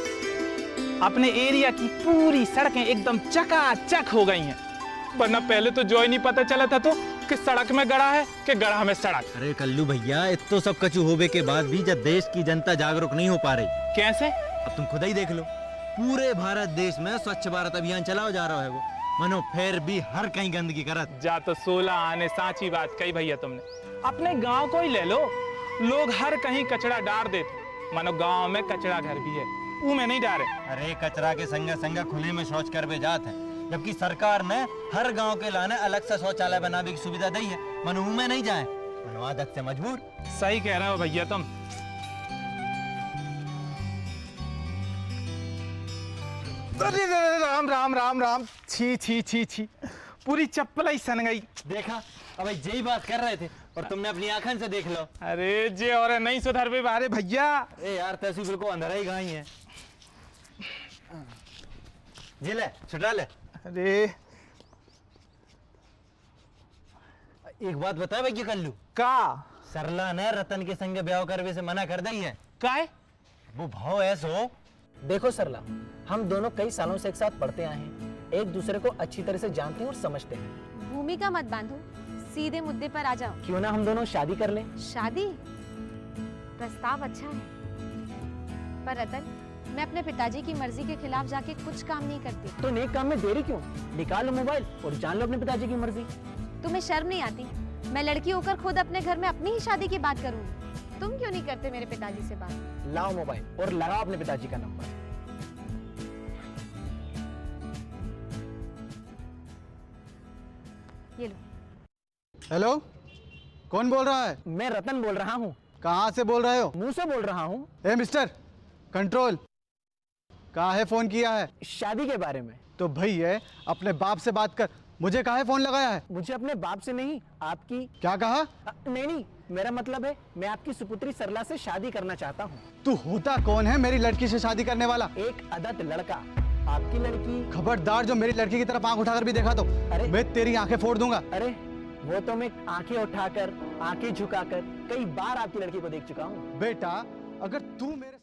अपने एरिया की पूरी सड़कें एकदम चकाचक हो गई हैं, वरना पहले तो जो ही नहीं पता चला था तो कि सड़क में गड़ा है कि गड़ा में सड़क। अरे कल्लू भैया, इतो सब कछु होवे के बाद भी जब देश की जनता जागरूक नहीं हो पा रही। कैसे? अब तुम खुद ही देख लो, पूरे भारत देश में स्वच्छ भारत अभियान चलाओ जा रहा है वो, मनो फिर भी हर कहीं गंदगी करत। जा तो 16 आने साची बात कही भैया तुमने। अपने गांव को ही ले लो, लोग हर कहीं कचरा डाल देते, मानो गांव में कचरा घर भी है, वो में नहीं डाले। अरे कचरा के संग संग खुले में शौच कर बे जात है, जबकि सरकार ने हर गांव के लाने अलग से शौचालय बनाने की सुविधा दी है, मनो मुंह में नहीं जाए, मनो आदत से मजबूर। सही कह रहे हो भैया तुम। अरे राम राम राम राम, छी छी छी छी, पूरी चप्पल ही सन गई। देखा, अब यही बात कर रहे थे और तुमने अपनी आंखन से देख लो। अरे जे और नहीं सुधर बे बारे भैया। अरे यार तहसील को अंधेरा ही गाई है। जी ले, छुटा ले। अरे एक बात बता भैया कल्लू, का सरला ने रतन के संग ब्याह करवे से मना कर दी है। काय? वो भाव ऐसो। देखो सरला, हम दोनों कई सालों से एक साथ पढ़ते आए हैं, एक दूसरे को अच्छी तरह से जानते हैं और समझते हैं। भूमिका मत बांधो, सीधे मुद्दे पर आ जाओ। क्यों ना हम दोनों शादी कर लें? शादी? प्रस्ताव अच्छा है, पर रतन, मैं अपने पिताजी की मर्जी के खिलाफ जाके कुछ काम नहीं करती। तो नेक काम में देरी क्यों? निकाल लो मोबाइल और जान लो अपने पिताजी की मर्जी। तुम्हें शर्म नहीं आती? मैं लड़की होकर खुद अपने घर में अपनी ही शादी की बात करूंगी, तुम क्यों नहीं करते मेरे पिताजी से बात? लाओ मोबाइल और लगाओ अपने पिताजी का नंबर। ये लो। हेलो, कौन बोल रहा है? मैं रतन बोल रहा हूँ। कहाँ से बोल रहे हो? मुंह से बोल रहा हूँ। ए मिस्टर, कंट्रोल। कहाँ है फोन किया है? शादी के बारे में। तो भैया अपने बाप से बात कर, मुझे कहाँ फोन लगाया है? मुझे अपने बाप से नहीं, आपकी। क्या कहा? नहीं, मेरा मतलब है मैं आपकी सुपुत्री सरला से शादी करना चाहता हूँ। तू होता कौन है मेरी लड़की से शादी करने वाला? एक अदत्त लड़का। आपकी लड़की। खबरदार, जो मेरी लड़की की तरफ आंख उठाकर भी देखा तो अरे मैं तेरी आंखें फोड़ दूंगा। अरे वो तो मैं आंखें उठाकर, आंखें झुकाकर कई बार आपकी लड़की को देख चुका हूँ। बेटा, अगर तू मेरे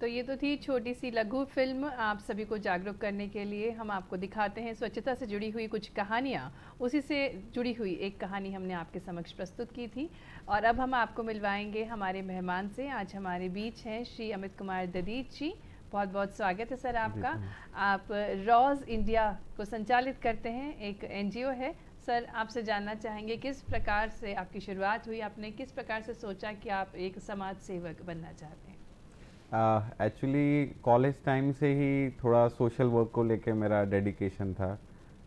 तो ये तो थी छोटी सी लघु फिल्म, आप सभी को जागरूक करने के लिए हम आपको दिखाते हैं स्वच्छता से जुड़ी हुई कुछ कहानियाँ। उसी से जुड़ी हुई एक कहानी हमने आपके समक्ष प्रस्तुत की थी और अब हम आपको मिलवाएंगे हमारे मेहमान से। आज हमारे बीच हैं श्री अमित कुमार ददीच जी। बहुत बहुत स्वागत है सर आपका। आप रॉज इंडिया को संचालित करते हैं, एक NGO है। सर, आपसे जानना चाहेंगे किस प्रकार से आपकी शुरुआत हुई, आपने किस प्रकार से सोचा कि आप एक समाज सेवक बनना चाहते हैं? एक्चुअली कॉलेज टाइम से ही थोड़ा सोशल वर्क को लेके मेरा डेडिकेशन था,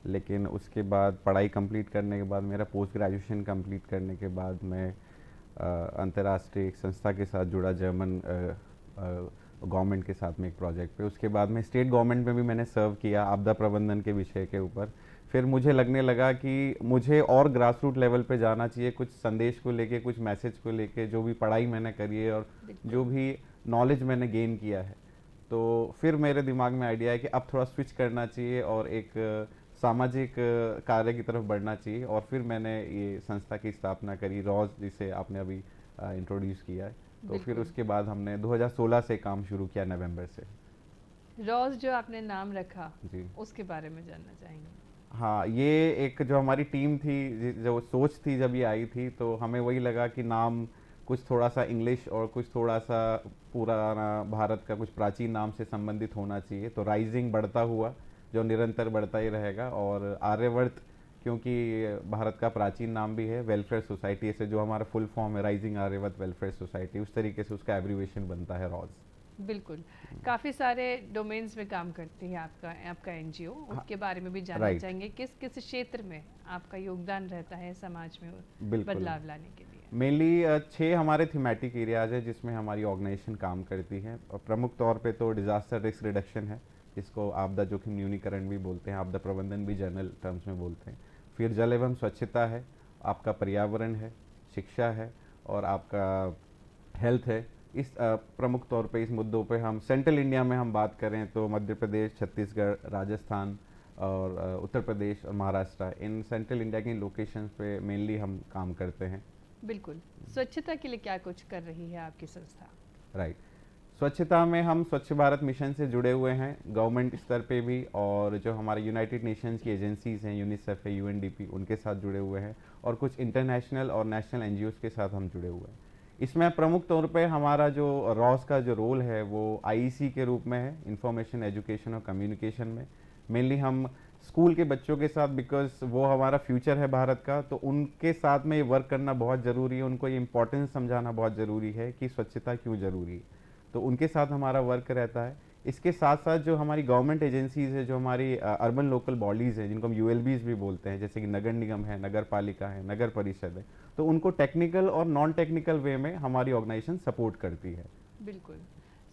लेकिन उसके बाद पढ़ाई कंप्लीट करने के बाद, मेरा पोस्ट ग्रेजुएशन कंप्लीट करने के बाद मैं अंतर्राष्ट्रीय एक संस्था के साथ जुड़ा, जर्मन गवर्नमेंट के साथ में एक प्रोजेक्ट पे। उसके बाद में स्टेट गवर्नमेंट में भी मैंने सर्व किया आपदा प्रबंधन के विषय के ऊपर। फिर मुझे लगने लगा कि मुझे और ग्रास रूट लेवल पे जाना चाहिए, कुछ संदेश को लेके, कुछ मैसेज को लेके, जो भी पढ़ाई मैंने करी है और जो भी नॉलेज मैंने गेन किया है। तो फिर मेरे दिमाग में आइडिया है कि अब थोड़ा स्विच करना चाहिए और एक सामाजिक कार्य की तरफ बढ़ना चाहिए, और फिर मैंने ये संस्था की स्थापना करी, रॉज, जिसे आपने अभी इंट्रोड्यूस किया है। तो फिर उसके बाद हमने 2016 से काम शुरू किया, नवंबर से। रॉज जो आपने नाम रखा जी, उसके बारे में जानना चाहेंगे। हाँ, ये एक जो हमारी टीम थी, जो सोच थी जब ये आई थी, तो हमें वही लगा कि नाम कुछ थोड़ा सा इंग्लिश और कुछ थोड़ा सा पुराना भारत का कुछ प्राचीन नाम से संबंधित होना चाहिए। तो राइजिंग बढ़ता हुआ, जो निरंतर बढ़ता ही रहेगा, और आर्यवर्त क्योंकि भारत का प्राचीन नाम भी है, वेलफेयर सोसाइटी, ऐसे जो हमारा फुल फॉर्म है राइजिंग आर्यवर्त वेलफेयर सोसाइटी, उस तरीके से उसका एब्रीवेशन बनता है रॉज। बिल्कुल, काफ़ी सारे डोमेन्स में काम करती है आपका NGO, उसके बारे में भी जानना चाहेंगे। किस किस क्षेत्र में आपका योगदान रहता है समाज में बदलाव लाने के लिए? मेनली 6 हमारे थीमेटिक एरियाज है जिसमें हमारी ऑर्गेनाइजेशन काम करती है। प्रमुख तौर पे तो डिजास्टर रिस्क रिडक्शन है, जिसको आपदा जोखिम न्यूनीकरण भी बोलते हैं, आपदा प्रबंधन भी जनरल टर्म्स में बोलते हैं। फिर जल एवं स्वच्छता है, आपका पर्यावरण है, शिक्षा है और आपका हेल्थ है। इस प्रमुख तौर पे इस मुद्दों पे हम सेंट्रल इंडिया में हम बात करें तो मध्य प्रदेश, छत्तीसगढ़, राजस्थान और उत्तर प्रदेश और महाराष्ट्र, इन सेंट्रल इंडिया की लोकेशंस पे मेनली हम काम करते हैं। बिल्कुल। स्वच्छता के लिए क्या कुछ कर रही है आपकी संस्था? राइट, स्वच्छता में हम स्वच्छ भारत मिशन से जुड़े हुए हैं गवर्नमेंट स्तर पे भी, और जो हमारे यूनाइटेड नेशंस की एजेंसीज हैं, यूनिसेफ है, यूएनडीपी, उनके साथ जुड़े हुए हैं, और कुछ इंटरनेशनल और नेशनल एनजीओज के साथ हम जुड़े हुए हैं। इसमें प्रमुख तौर पे हमारा जो रॉस का जो रोल है वो आईईसी के रूप में है, इंफॉर्मेशन, एजुकेशन और कम्युनिकेशन में। मेनली हम स्कूल के बच्चों के साथ, बिकॉज वो हमारा फ्यूचर है भारत का, तो उनके साथ में ये वर्क करना बहुत ज़रूरी है, उनको ये इम्पोर्टेंस समझाना बहुत ज़रूरी है कि स्वच्छता क्यों ज़रूरी है, तो उनके साथ हमारा वर्क रहता है। इसके साथ साथ जो हमारी गवर्नमेंट एजेंसीज़ है, जो हमारी अर्बन लोकल बॉडीज़ हैं, जिनको हम यूएलबीज़ भी बोलते हैं, जैसे कि नगर निगम है, नगर पालिका है, नगर परिषद है, तो उनको टेक्निकल और नॉन टेक्निकल वे में हमारी ऑर्गेनाइजेशन सपोर्ट करती है। बिल्कुल।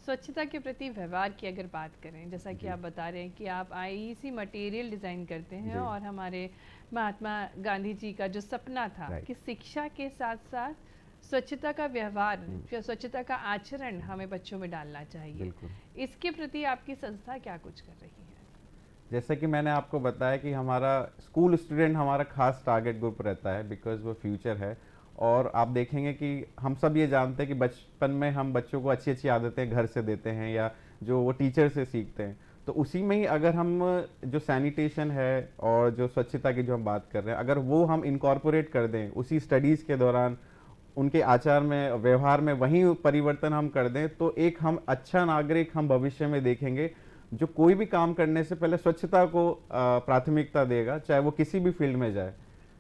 स्वच्छता के प्रति व्यवहार की अगर बात करें, जैसा कि आप बता रहे हैं कि आप आईईसी मटेरियल डिज़ाइन करते हैं, और हमारे महात्मा गांधी जी का जो सपना था कि शिक्षा के साथ साथ स्वच्छता का व्यवहार, स्वच्छता का आचरण हमें बच्चों में डालना चाहिए, इसके प्रति आपकी संस्था क्या कुछ कर रही है? जैसा कि मैंने आपको बताया कि हमारा स्कूल स्टूडेंट हमारा खास टारगेट ग्रुप रहता है, बिकॉज वो फ्यूचर है। और आप देखेंगे कि हम सब ये जानते हैं कि बचपन में हम बच्चों को अच्छी अच्छी आदतें घर से देते हैं या जो वो टीचर से सीखते हैं, तो उसी में ही अगर हम जो सैनिटेशन है और जो स्वच्छता की जो हम बात कर रहे हैं, अगर वो हम इनकॉर्पोरेट कर दें उसी स्टडीज़ के दौरान, उनके आचार में, व्यवहार में वही परिवर्तन हम कर दें, तो एक हम अच्छा नागरिक हम भविष्य में देखेंगे जो कोई भी काम करने से पहले स्वच्छता को प्राथमिकता देगा, चाहे वो किसी भी फील्ड में जाए।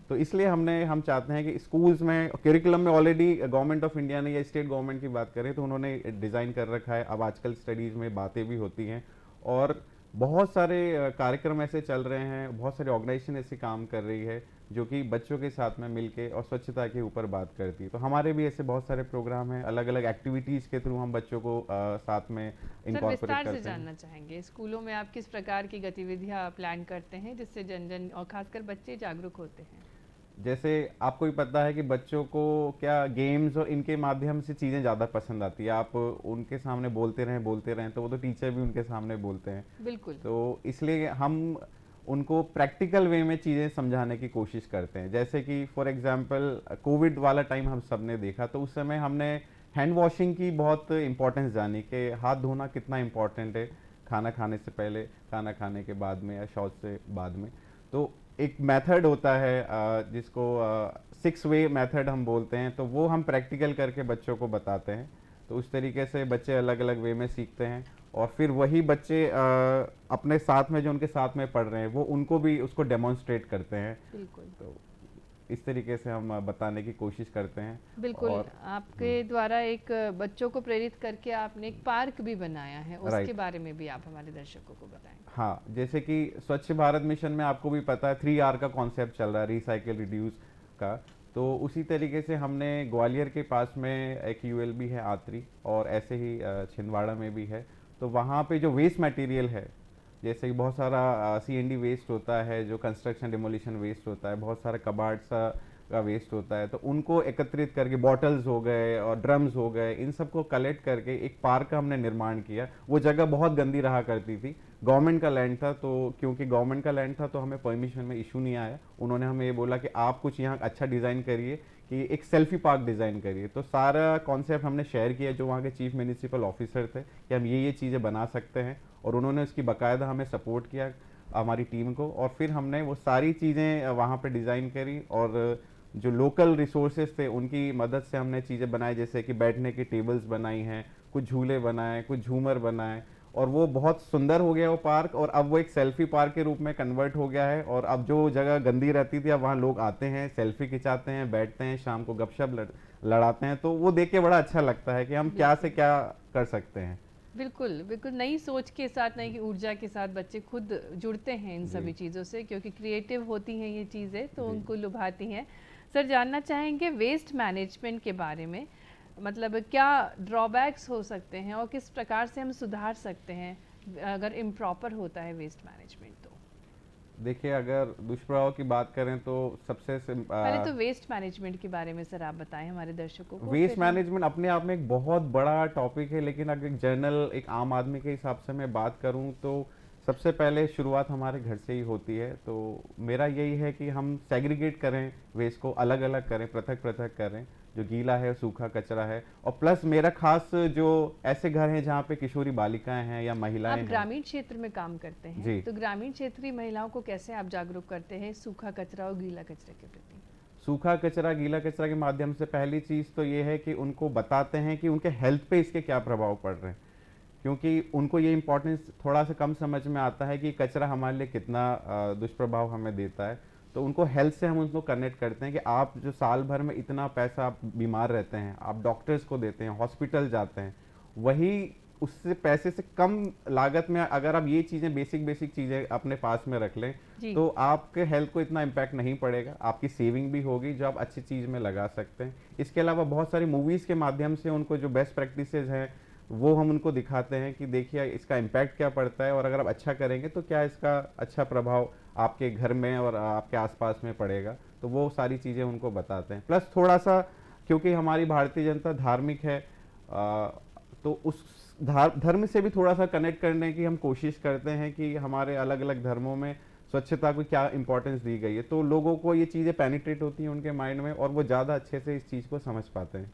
तो इसलिए हम चाहते हैं कि स्कूल्स में, करिकुलम में ऑलरेडी गवर्नमेंट ऑफ इंडिया ने या स्टेट गवर्नमेंट की बात करें तो उन्होंने डिज़ाइन कर रखा है। अब आजकल स्टडीज़ में बातें भी होती हैं और बहुत सारे कार्यक्रम ऐसे चल रहे हैं, बहुत सारे ऑर्गेनाइजेशन ऐसे काम कर रही है जो कि बच्चों के साथ में मिलके और स्वच्छता के ऊपर बात करती है। तो हमारे भी ऐसे बहुत सारे प्रोग्राम हैं, अलग अलग एक्टिविटीज़ के थ्रू हम बच्चों को साथ में इनकॉर्पोरेट करते हैं। विस्तार से जानना चाहेंगे, स्कूलों में आप किस प्रकार की गतिविधियां प्लान करते हैं जिससे जन जन और खासकर बच्चे जागरूक होते हैं? जैसे आपको भी पता है कि बच्चों को क्या गेम्स और इनके माध्यम से चीज़ें ज़्यादा पसंद आती है। आप उनके सामने बोलते रहें तो वो तो टीचर भी उनके सामने बोलते हैं। बिल्कुल। तो इसलिए हम उनको प्रैक्टिकल वे में चीज़ें समझाने की कोशिश करते हैं। जैसे कि फॉर एग्जांपल कोविड वाला टाइम हम सब ने देखा, तो उस समय हमने हैंड वॉशिंग की बहुत इंपॉर्टेंस जानी कि हाथ धोना कितना इम्पोर्टेंट है, खाना खाने से पहले, खाना खाने के बाद में या शौच से बाद में। तो एक मेथड होता है जिसको 6 वे मेथड हम बोलते हैं, तो वो हम प्रैक्टिकल करके बच्चों को बताते हैं। तो उस तरीके से बच्चे अलग अलग वे में सीखते हैं और फिर वही बच्चे अपने साथ में जो उनके साथ में पढ़ रहे हैं वो उनको भी उसको डेमोन्स्ट्रेट करते हैं। बिल्कुल। तो इस तरीके से हम बताने की कोशिश करते हैं। बिल्कुल। आपके द्वारा एक बच्चों को प्रेरित करके आपने एक पार्क भी बनाया है, उसके बारे में भी आप हमारे दर्शकों को बताएं। हाँ, जैसे कि स्वच्छ भारत मिशन में आपको भी पता है 3R का कॉन्सेप्ट चल रहा है, रिसाइकिल, रिड्यूस का। तो उसी तरीके से हमने ग्वालियर के पास में एक यूएलबी है आत्री, और ऐसे ही छिंदवाड़ा में भी है। तो वहाँ पे जो वेस्ट मटेरियल है, जैसे कि बहुत सारा सीएनडी वेस्ट होता है, जो कंस्ट्रक्शन डिमोलिशन वेस्ट होता है, बहुत सारा कबाड़ का वेस्ट होता है, तो उनको एकत्रित करके बॉटल्स हो गए और ड्रम्स हो गए, इन सबको कलेक्ट करके एक पार्क का हमने निर्माण किया। वो जगह बहुत गंदी रहा करती थी, गवर्नमेंट का लैंड था, तो क्योंकि गवर्नमेंट का लैंड था तो हमें परमिशन में इशू नहीं आया। उन्होंने हमें ये बोला कि आप कुछ यहाँ अच्छा डिज़ाइन करिए, कि एक सेल्फी पार्क डिज़ाइन करिए। तो सारा कॉन्सेप्ट हमने शेयर किया जो वहाँ के चीफ म्यूनिसिपल ऑफिसर थे कि हम ये चीज़ें बना सकते हैं, और उन्होंने उसकी बाकायदा हमें सपोर्ट किया, हमारी टीम को, और फिर हमने वो सारी चीज़ें वहाँ पे डिज़ाइन करी और जो लोकल रिसोर्सेज थे उनकी मदद से हमने चीज़ें बनाई, जैसे कि बैठने की टेबल्स बनाई हैं, कुछ झूले बनाए, कुछ झूमर बनाए, और वो बहुत सुंदर हो गया वो पार्क। और अब वो एक सेल्फी पार्क के रूप में कन्वर्ट हो गया है, और अब जो जगह गंदी रहती थी अब वहाँ लोग आते हैं, सेल्फी खिंचाते हैं, बैठते हैं, शाम को गपशप लड़ाते हैं। तो वो देख के बड़ा अच्छा लगता है कि हम क्या से क्या कर सकते हैं। बिल्कुल बिल्कुल, नई सोच के साथ, नई ऊर्जा के साथ बच्चे खुद जुड़ते हैं इन सभी चीज़ों से, क्योंकि क्रिएटिव होती हैं ये चीज़ें, तो उनको लुभाती हैं। सर, जानना चाहेंगे वेस्ट मैनेजमेंट के बारे में, मतलब क्या ड्रॉबैक्स हो सकते हैं और किस प्रकार से हम सुधार सकते हैं अगर इम्प्रॉपर होता है वेस्ट मैनेजमेंट? तो देखिए, अगर दुष्प्रभाव की बात करें तो पहले तो वेस्ट मैनेजमेंट के बारे में सर आप बताएं हमारे दर्शकों को। वेस्ट मैनेजमेंट अपने आप में एक बहुत बड़ा टॉपिक है, लेकिन अगर जनरल एक आम आदमी के हिसाब से मैं बात करूं तो सबसे पहले शुरुआत हमारे घर से ही होती है। तो मेरा यही है कि हम सेग्रीगेट करें, वेस्ट को अलग अलग करें, पृथक पृथक करें, जो गीला है सूखा कचरा है। और प्लस मेरा खास जो ऐसे घर हैं जहाँ पे किशोरी बालिकाएं हैं या महिलाएं आप हैं। ग्रामीण क्षेत्र में काम करते हैं जी। तो ग्रामीण क्षेत्रीय महिलाओं को कैसे आप जागरूक करते हैं सूखा कचरा और गीला कचरे के प्रति? सूखा कचरा गीला कचरा के माध्यम से पहली चीज़ तो ये है कि उनको बताते हैं कि उनके हेल्थ पे इसके क्या प्रभाव पड़ रहे हैं, क्योंकि उनको ये इम्पोर्टेंस थोड़ा सा कम समझ में आता है कि कचरा हमारे लिए कितना दुष्प्रभाव हमें देता है। तो उनको हेल्थ से हम उनको कनेक्ट करते हैं कि आप जो साल भर में इतना पैसा आप बीमार रहते हैं, आप डॉक्टर्स को देते हैं, हॉस्पिटल जाते हैं, वही उससे पैसे से कम लागत में अगर आप ये चीज़ें बेसिक चीज़ें अपने पास में रख लें तो आपके हेल्थ को इतना इम्पैक्ट नहीं पड़ेगा, आपकी सेविंग भी होगी जो आप अच्छी चीज़ में लगा सकते हैं। इसके अलावा बहुत सारी मूवीज़ के माध्यम से उनको जो बेस्ट प्रैक्टिसेस हैं वो हम उनको दिखाते हैं कि देखिए इसका इम्पैक्ट क्या पड़ता है और अगर आप अच्छा करेंगे तो क्या इसका अच्छा प्रभाव आपके घर में और आपके आसपास में पड़ेगा। तो वो सारी चीज़ें उनको बताते हैं। प्लस थोड़ा सा क्योंकि हमारी भारतीय जनता धार्मिक है तो उस धर्म से भी थोड़ा सा कनेक्ट करने की हम कोशिश करते हैं कि हमारे अलग अलग धर्मों में स्वच्छता को क्या इंपॉर्टेंस दी गई है, तो लोगों को ये चीज़ें पेनिट्रेट होती हैं उनके माइंड में और वो ज़्यादा अच्छे से इस चीज़ को समझ पाते हैं।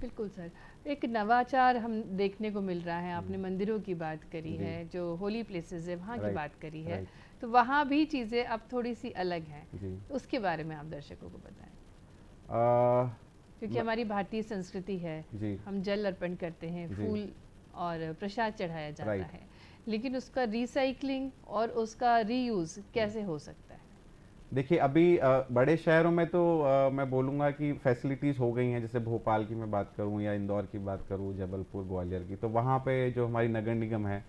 बिल्कुल सर, एक नवाचार हम देखने को मिल रहा है। आपने मंदिरों की बात करी है, जो होली प्लेसेस है वहाँ की बात करी है, तो वहाँ भी चीज़ें अब थोड़ी सी अलग हैं, उसके बारे में आप दर्शकों को बताएं। क्योंकि हमारी भारतीय संस्कृति है, हम जल अर्पण करते हैं, फूल और प्रसाद चढ़ाया जाता है, लेकिन उसका रिसाइकलिंग और उसका रीयूज कैसे हो सकता है? देखिए अभी बड़े शहरों में तो मैं बोलूँगा कि फैसिलिटीज़ हो गई हैं, जैसे भोपाल की मैं बात करूँ या इंदौर की बात करूँ, जबलपुर, ग्वालियर की, तो वहाँ पे जो हमारी नगर निगम है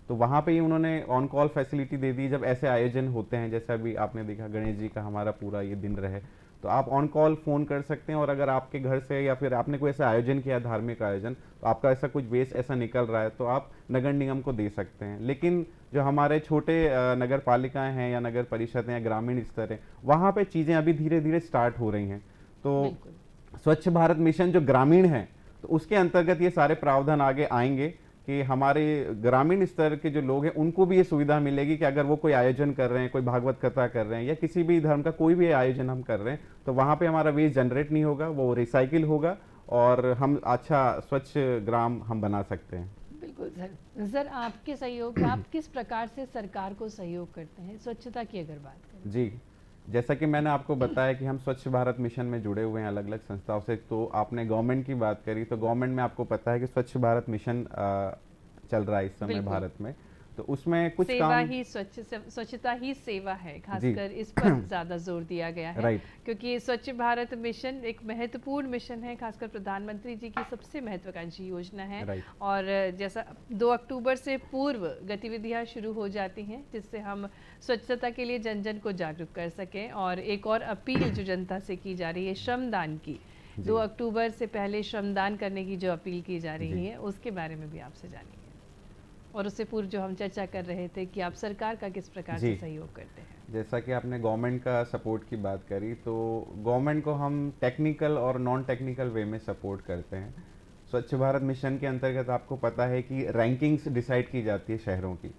तो वहाँ पे ही उन्होंने ऑन कॉल फैसिलिटी दे दी। जब ऐसे आयोजन होते हैं जैसे अभी आपने देखा गणेश जी का हमारा पूरा ये दिन रहे, तो आप ऑन कॉल फ़ोन कर सकते हैं और अगर आपके घर से या फिर आपने कोई ऐसा आयोजन किया, धार्मिक आयोजन, तो आपका ऐसा कुछ वेस्ट ऐसा निकल रहा है तो आप नगर निगम को दे सकते हैं। लेकिन जो हमारे छोटे नगर पालिकाएं हैं या नगर परिषद हैं या ग्रामीण स्तर है, वहाँ पे चीज़ें अभी धीरे धीरे स्टार्ट हो रही हैं। तो स्वच्छ भारत मिशन जो ग्रामीण है तो उसके अंतर्गत ये सारे प्रावधान आगे आएंगे कि हमारे ग्रामीण स्तर के जो लोग हैं उनको भी ये सुविधा मिलेगी कि अगर वो कोई आयोजन कर रहे हैं, कोई भागवत कथा कर रहे हैं या किसी भी धर्म का कोई भी आयोजन हम कर रहे हैं, तो वहाँ पे हमारा वेस्ट जनरेट नहीं होगा, वो रिसाइकिल होगा और हम अच्छा स्वच्छ ग्राम हम बना सकते हैं। बिल्कुल सर। सर आपके सहयोग, आप किस प्रकार से सरकार को सहयोग करते हैं स्वच्छता की अगर बात करें? जी, जैसा कि मैंने आपको बताया कि हम स्वच्छ भारत मिशन में जुड़े हुए हैं अलग अलग संस्थाओं से। तो आपने गवर्नमेंट की बात करी, तो गवर्नमेंट में आपको पता है कि स्वच्छ भारत मिशन चल रहा है इस समय भारत में, तो उसमें कुछ सेवा काम ही स्वच्छता ही सेवा है, खासकर इस पर ज़्यादा जोर दिया गया है। क्योंकि स्वच्छ भारत मिशन एक महत्वपूर्ण मिशन है, खासकर प्रधानमंत्री जी की सबसे महत्वाकांक्षी योजना है। और जैसा 2 अक्टूबर से पूर्व गतिविधियां शुरू हो जाती हैं जिससे हम स्वच्छता के लिए जन जन को जागरूक कर सकें। और एक और अपील जो जनता से की जा रही है श्रमदान की, 2 अक्टूबर से पहले श्रमदान करने की जो अपील की जा रही है उसके बारे में भी आपसे जानेंगे। और उससे पूर्व जो हम चर्चा कर रहे थे कि आप सरकार का किस प्रकार से सहयोग करते हैं। जैसा कि आपने गवर्नमेंट का सपोर्ट की बात करी, तो गवर्नमेंट को हम टेक्निकल और नॉन टेक्निकल वे में सपोर्ट करते हैं। स्वच्छ भारत मिशन के अंतर्गत आपको पता है कि रैंकिंग्स डिसाइड की जाती है शहरों की,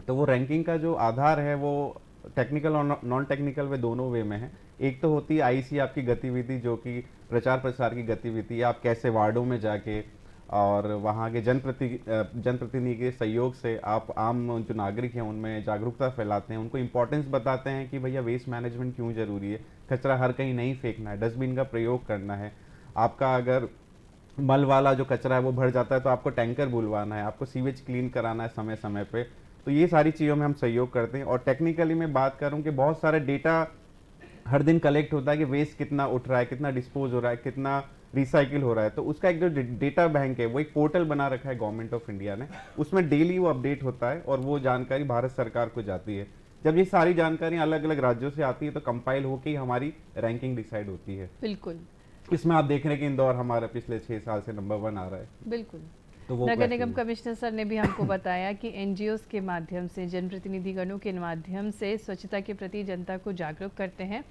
तो वो रैंकिंग का जो आधार है वो टेक्निकल और नॉन टेक्निकल वे दोनों वे में है। एक तो होती है आईसी आपकी गतिविधि, जो कि प्रचार प्रसार की गतिविधि, आप कैसे वार्डों में जाके और वहाँ के जनप्रतिनिधि के सहयोग से आप आम जो नागरिक हैं उनमें जागरूकता फैलाते हैं, उनको इम्पोर्टेंस बताते हैं कि भैया वेस्ट मैनेजमेंट क्यों ज़रूरी है, कचरा हर कहीं नहीं फेंकना है, डस्टबिन का प्रयोग करना है। आपका अगर मल वाला जो कचरा है वो भर जाता है तो आपको टैंकर बुलवाना है, आपको सीवेज क्लीन कराना है समय समय पे। तो ये सारी चीज़ों में हम सहयोग करते हैं। और टेक्निकली मैं बात करूँ कि बहुत सारा डेटा हर दिन कलेक्ट होता है कि वेस्ट कितना उठ रहा है, कितना डिस्पोज हो रहा है, कितना रिसाइकिल हो रहा है। तो उसका एक जो डेटा बैंक है वो एक पोर्टल बना रखा है गवर्नमेंट ऑफ इंडिया ने, उसमें डेली वो अपडेट होता है और वो जानकारी भारत सरकार को जाती है। जब ये सारी जानकारी अलग अलग राज्यों से आती है तो कंपाइल होकर ही हमारी रैंकिंग डिसाइड होती है। बिल्कुल, इसमें आप देख रहे हैं कि इंदौर हमारा पिछले 6 साल से नंबर 1 आ रहा है। बिल्कुल। तो वो नगर वैसे निगम ही। कमिश्नर सर ने भी हमको बताया कि एनजीओस के माध्यम से, जनप्रतिनिधिगणों के माध्यम से स्वच्छता के प्रति जनता को जागरूक करते हैं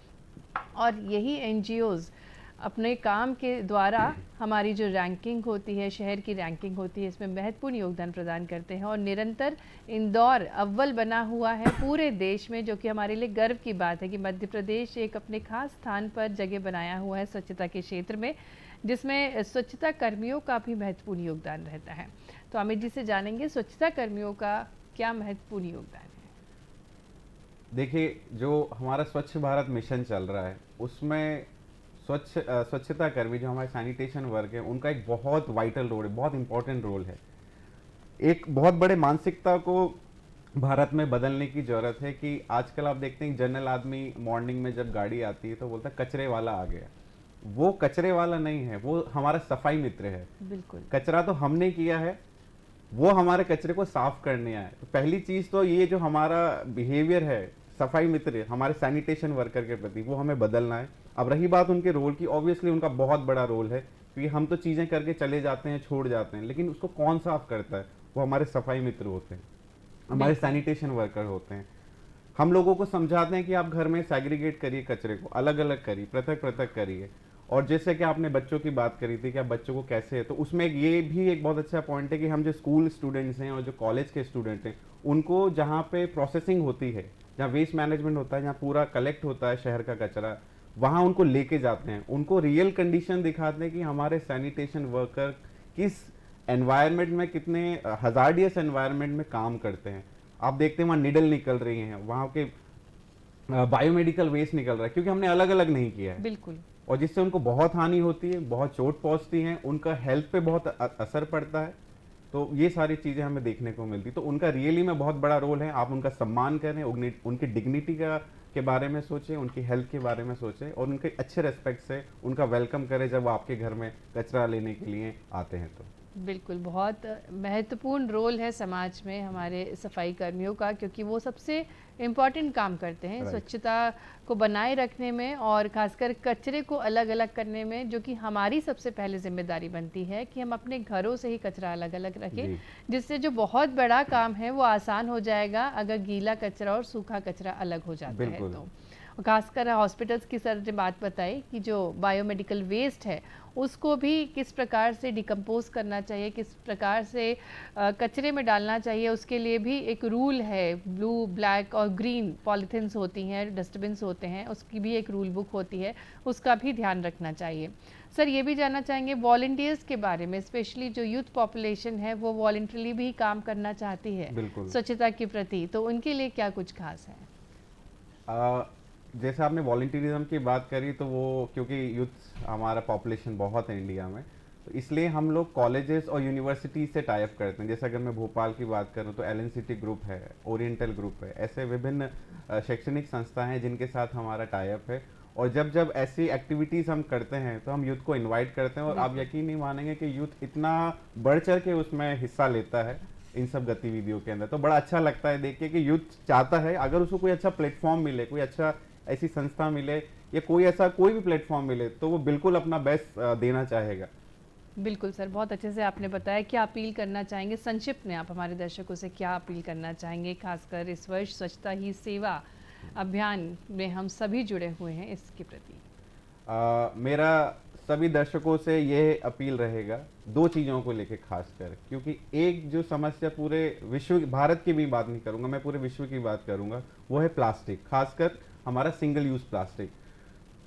और यही एनजीओस अपने काम के द्वारा हमारी जो रैंकिंग होती है, शहर की रैंकिंग होती है, इसमें महत्वपूर्ण योगदान प्रदान करते हैं और निरंतर इंदौर अव्वल बना हुआ है पूरे देश में, जो कि हमारे लिए गर्व की बात है कि मध्य प्रदेश एक अपने खास स्थान पर जगह बनाया हुआ है स्वच्छता के क्षेत्र में, जिसमें स्वच्छता कर्मियों का भी महत्वपूर्ण योगदान रहता है। तो अमित जी से जानेंगे स्वच्छता कर्मियों का क्या महत्वपूर्ण योगदान है। देखिए, जो हमारा स्वच्छ भारत मिशन चल रहा है उसमें स्वच्छता कर्मी जो हमारे सैनिटेशन वर्क है उनका एक बहुत वाइटल रोल है, बहुत इंपॉर्टेंट रोल है। एक बहुत बड़े मानसिकता को भारत में बदलने की जरूरत है कि आजकल आप देखते हैं जनरल आदमी मॉर्निंग में जब गाड़ी आती है तो बोलता है कचरे वाला आ गया। वो कचरे वाला नहीं है, वो हमारा सफाई मित्र है। बिल्कुल, कचरा तो हमने किया है, वो हमारे कचरे को साफ करने आए। तो पहली चीज तो ये जो हमारा बिहेवियर है सफाई मित्र हमारे सैनिटेशन वर्कर के प्रति, वो हमें बदलना है। अब रही बात उनके रोल की, ऑब्वियसली उनका बहुत बड़ा रोल है क्योंकि हम तो चीजें करके चले जाते हैं, छोड़ जाते हैं, लेकिन उसको कौन साफ करता है? वो हमारे सफाई मित्र होते हैं, हमारे सैनिटेशन वर्कर होते हैं। हम लोगों को समझाते हैं कि आप घर में सैग्रीगेट करिए, कचरे को अलग अलग करिए, पृथक पृथक करिए। और जैसे कि आपने बच्चों की बात करी थी कि आप बच्चों को कैसे है, तो उसमें ये भी एक बहुत अच्छा पॉइंट है कि हम जो स्कूल स्टूडेंट्स हैं और जो कॉलेज के स्टूडेंट हैं उनको जहाँ पे प्रोसेसिंग होती है, जहाँ वेस्ट मैनेजमेंट होता है, जहाँ पूरा कलेक्ट होता है शहर का कचरा, वहाँ उनको लेके जाते हैं, उनको रियल कंडीशन दिखाते हैं कि हमारे सैनिटेशन वर्कर किस एनवायरनमेंट में, कितने हजार्डियस एनवायरनमेंट में काम करते हैं। आप देखते हैं वहाँ निडल निकल रही हैं, वहाँ के बायोमेडिकल वेस्ट निकल रहा है क्योंकि हमने अलग अलग नहीं किया है। बिल्कुल, और जिससे उनको बहुत हानि होती है, बहुत चोट पहुंचती है, उनका हेल्थ पे बहुत असर पड़ता है। तो ये सारी चीज़ें हमें देखने को मिलती, तो उनका रियली में बहुत बड़ा रोल है। आप उनका सम्मान करें, उनकी डिग्निटी के बारे में सोचें, उनकी हेल्थ के बारे में सोचें और उनके अच्छे रेस्पेक्ट से उनका वेलकम करें जब वो आपके घर में कचरा लेने के लिए आते हैं। तो बिल्कुल बहुत महत्वपूर्ण रोल है समाज में हमारे सफाई कर्मियों का, क्योंकि वो सबसे इम्पॉर्टेंट काम करते हैं स्वच्छता को बनाए रखने में और खासकर कचरे को अलग अलग करने में, जो कि हमारी सबसे पहले जिम्मेदारी बनती है कि हम अपने घरों से ही कचरा अलग अलग रखें, जिससे जो बहुत बड़ा काम है वो आसान हो जाएगा अगर गीला कचरा और सूखा कचरा अलग हो जाता है। तो खासकर हॉस्पिटल्स की सर ने बात बताई कि जो बायोमेडिकल वेस्ट है उसको भी किस प्रकार से डिकम्पोज करना चाहिए, किस प्रकार से कचरे में डालना चाहिए, उसके लिए भी एक रूल है। ब्लू, ब्लैक और ग्रीन पॉलीथिन्स होती हैं, डस्टबिन्स होते हैं, उसकी भी एक रूल बुक होती है, उसका भी ध्यान रखना चाहिए। सर ये भी जानना चाहेंगे वॉलंटियर्स के बारे में, स्पेशली जो यूथ पॉपुलेशन है वो वॉलंटरली भी काम करना चाहती है स्वच्छता के प्रति, तो उनके लिए क्या कुछ खास है? जैसे आपने वॉलंटियरिज्म की बात करी, तो वो क्योंकि यूथ हमारा पॉपुलेशन बहुत है इंडिया में, तो इसलिए हम लोग कॉलेजेस और यूनिवर्सिटी से टाई अप करते हैं। जैसे अगर मैं भोपाल की बात करूं तो एलन सिटी ग्रुप है, ओरिएंटल ग्रुप है, ऐसे विभिन्न शैक्षणिक संस्थाएं हैं जिनके साथ हमारा टाई अप है। और जब जब ऐसी एक्टिविटीज़ हम करते हैं तो हम यूथ को इन्वाइट करते हैं और आप यकीन नहीं मानेंगे कि यूथ इतना बढ़ चढ़ के उसमें हिस्सा लेता है इन सब गतिविधियों के अंदर। तो बड़ा अच्छा लगता है देख के कि यूथ चाहता है अगर उसको कोई अच्छा प्लेटफॉर्म मिले, कोई अच्छा ऐसी संस्था मिले या कोई ऐसा कोई भी प्लेटफॉर्म मिले, तो वो बिल्कुल अपना बेस्ट देना चाहेगा। बिल्कुल सर, बहुत अच्छे से आपने बताया। क्या अपील करना चाहेंगे संक्षिप्त में, आप हमारे दर्शकों से क्या अपील करना चाहेंगे, खासकर इस वर्ष स्वच्छता ही सेवा अभियान में हम सभी जुड़े हुए हैं इसके प्रति? मेरा सभी दर्शकों से ये अपील रहेगा दो चीज़ों को लेके खासकर, क्योंकि एक जो समस्या पूरे विश्व, भारत की भी बात नहीं करूँगा मैं, पूरे विश्व की बात करूँगा, वो है प्लास्टिक, खासकर हमारा सिंगल यूज़ प्लास्टिक।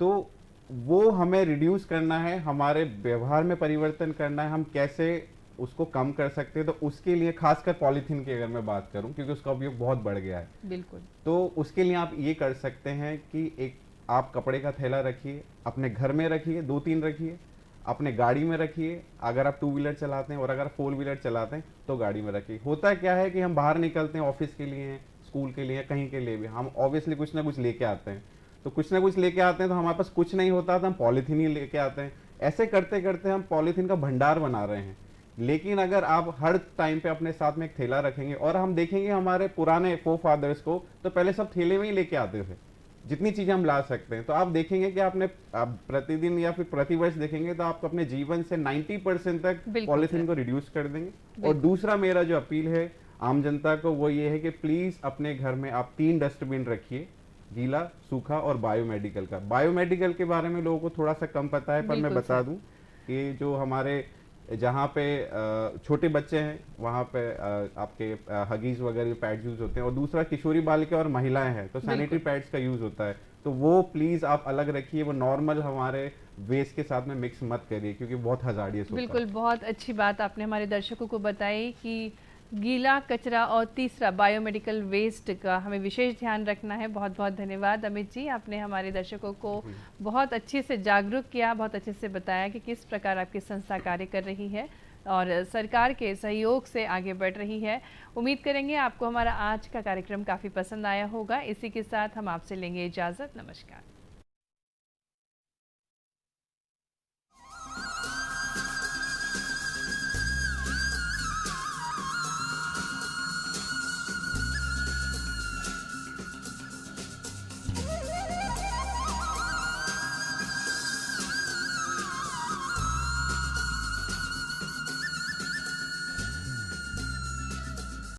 तो वो हमें रिड्यूस करना है, हमारे व्यवहार में परिवर्तन करना है। हम कैसे उसको कम कर सकते हैं, तो उसके लिए खासकर पॉलीथीन की अगर मैं बात करूं, क्योंकि उसका उपयोग बहुत बढ़ गया है। बिल्कुल। तो उसके लिए आप ये कर सकते हैं कि एक आप कपड़े का थैला रखिए, अपने घर में रखिए, 2-3 रखिए, अपने गाड़ी में रखिए अगर आप 2 व्हीलर चलाते हैं, और अगर 4 व्हीलर चलाते हैं तो गाड़ी में रखिए। होता क्या है कि हम बाहर निकलते हैं ऑफिस के लिए, स्कूल के लिए, कहीं के लिए भी, हम ऑब्वियसली कुछ ना कुछ लेके आते हैं। तो कुछ ना कुछ लेके आते हैं तो हमारे पास कुछ नहीं होता तो हम पॉलीथीन ही लेके आते हैं। ऐसे करते करते हम पॉलीथीन का भंडार बना रहे हैं। लेकिन अगर आप हर टाइम पे अपने साथ में एक थैला रखेंगे, और हम देखेंगे हमारे पुराने फोरफादर्स को, तो पहले सब थैले में ही लेके आते थे, जितनी चीज़ें हम ला सकते हैं। तो आप देखेंगे कि आप प्रतिदिन या फिर प्रतिवर्ष देखेंगे तो आप अपने जीवन से 90% तक पॉलीथीन को रिड्यूस कर देंगे। और दूसरा मेरा जो अपील है आम जनता को वो ये है कि प्लीज़ अपने घर में आप 3 डस्टबिन रखिए, गीला, सूखा और बायोमेडिकल का। बायोमेडिकल के बारे में लोगों को थोड़ा सा कम पता है, पर मैं बता दूं कि जो हमारे जहाँ पे छोटे बच्चे हैं वहाँ पे आपके हगीज वगैरह पैड्स यूज़ होते हैं, और दूसरा किशोरी बालिका और महिलाएं हैं तो सैनिटरी पैड्स का यूज़ होता है, तो वो प्लीज़ आप अलग रखिए, वो नॉर्मल हमारे वेस्ट के साथ में मिक्स मत करिए क्योंकि बहुत हजारियस होता है। बिल्कुल, बहुत अच्छी बात आपने हमारे दर्शकों को बताई कि गीला कचरा और तीसरा बायोमेडिकल वेस्ट का हमें विशेष ध्यान रखना है। बहुत बहुत धन्यवाद अमित जी, आपने हमारे दर्शकों को बहुत अच्छे से जागरूक किया, बहुत अच्छे से बताया कि किस प्रकार आपकी संस्था कार्य कर रही है और सरकार के सहयोग से आगे बढ़ रही है। उम्मीद करेंगे आपको हमारा आज का कार्यक्रम काफ़ी पसंद आया होगा। इसी के साथ हम आपसे लेंगे इजाज़त। नमस्कार।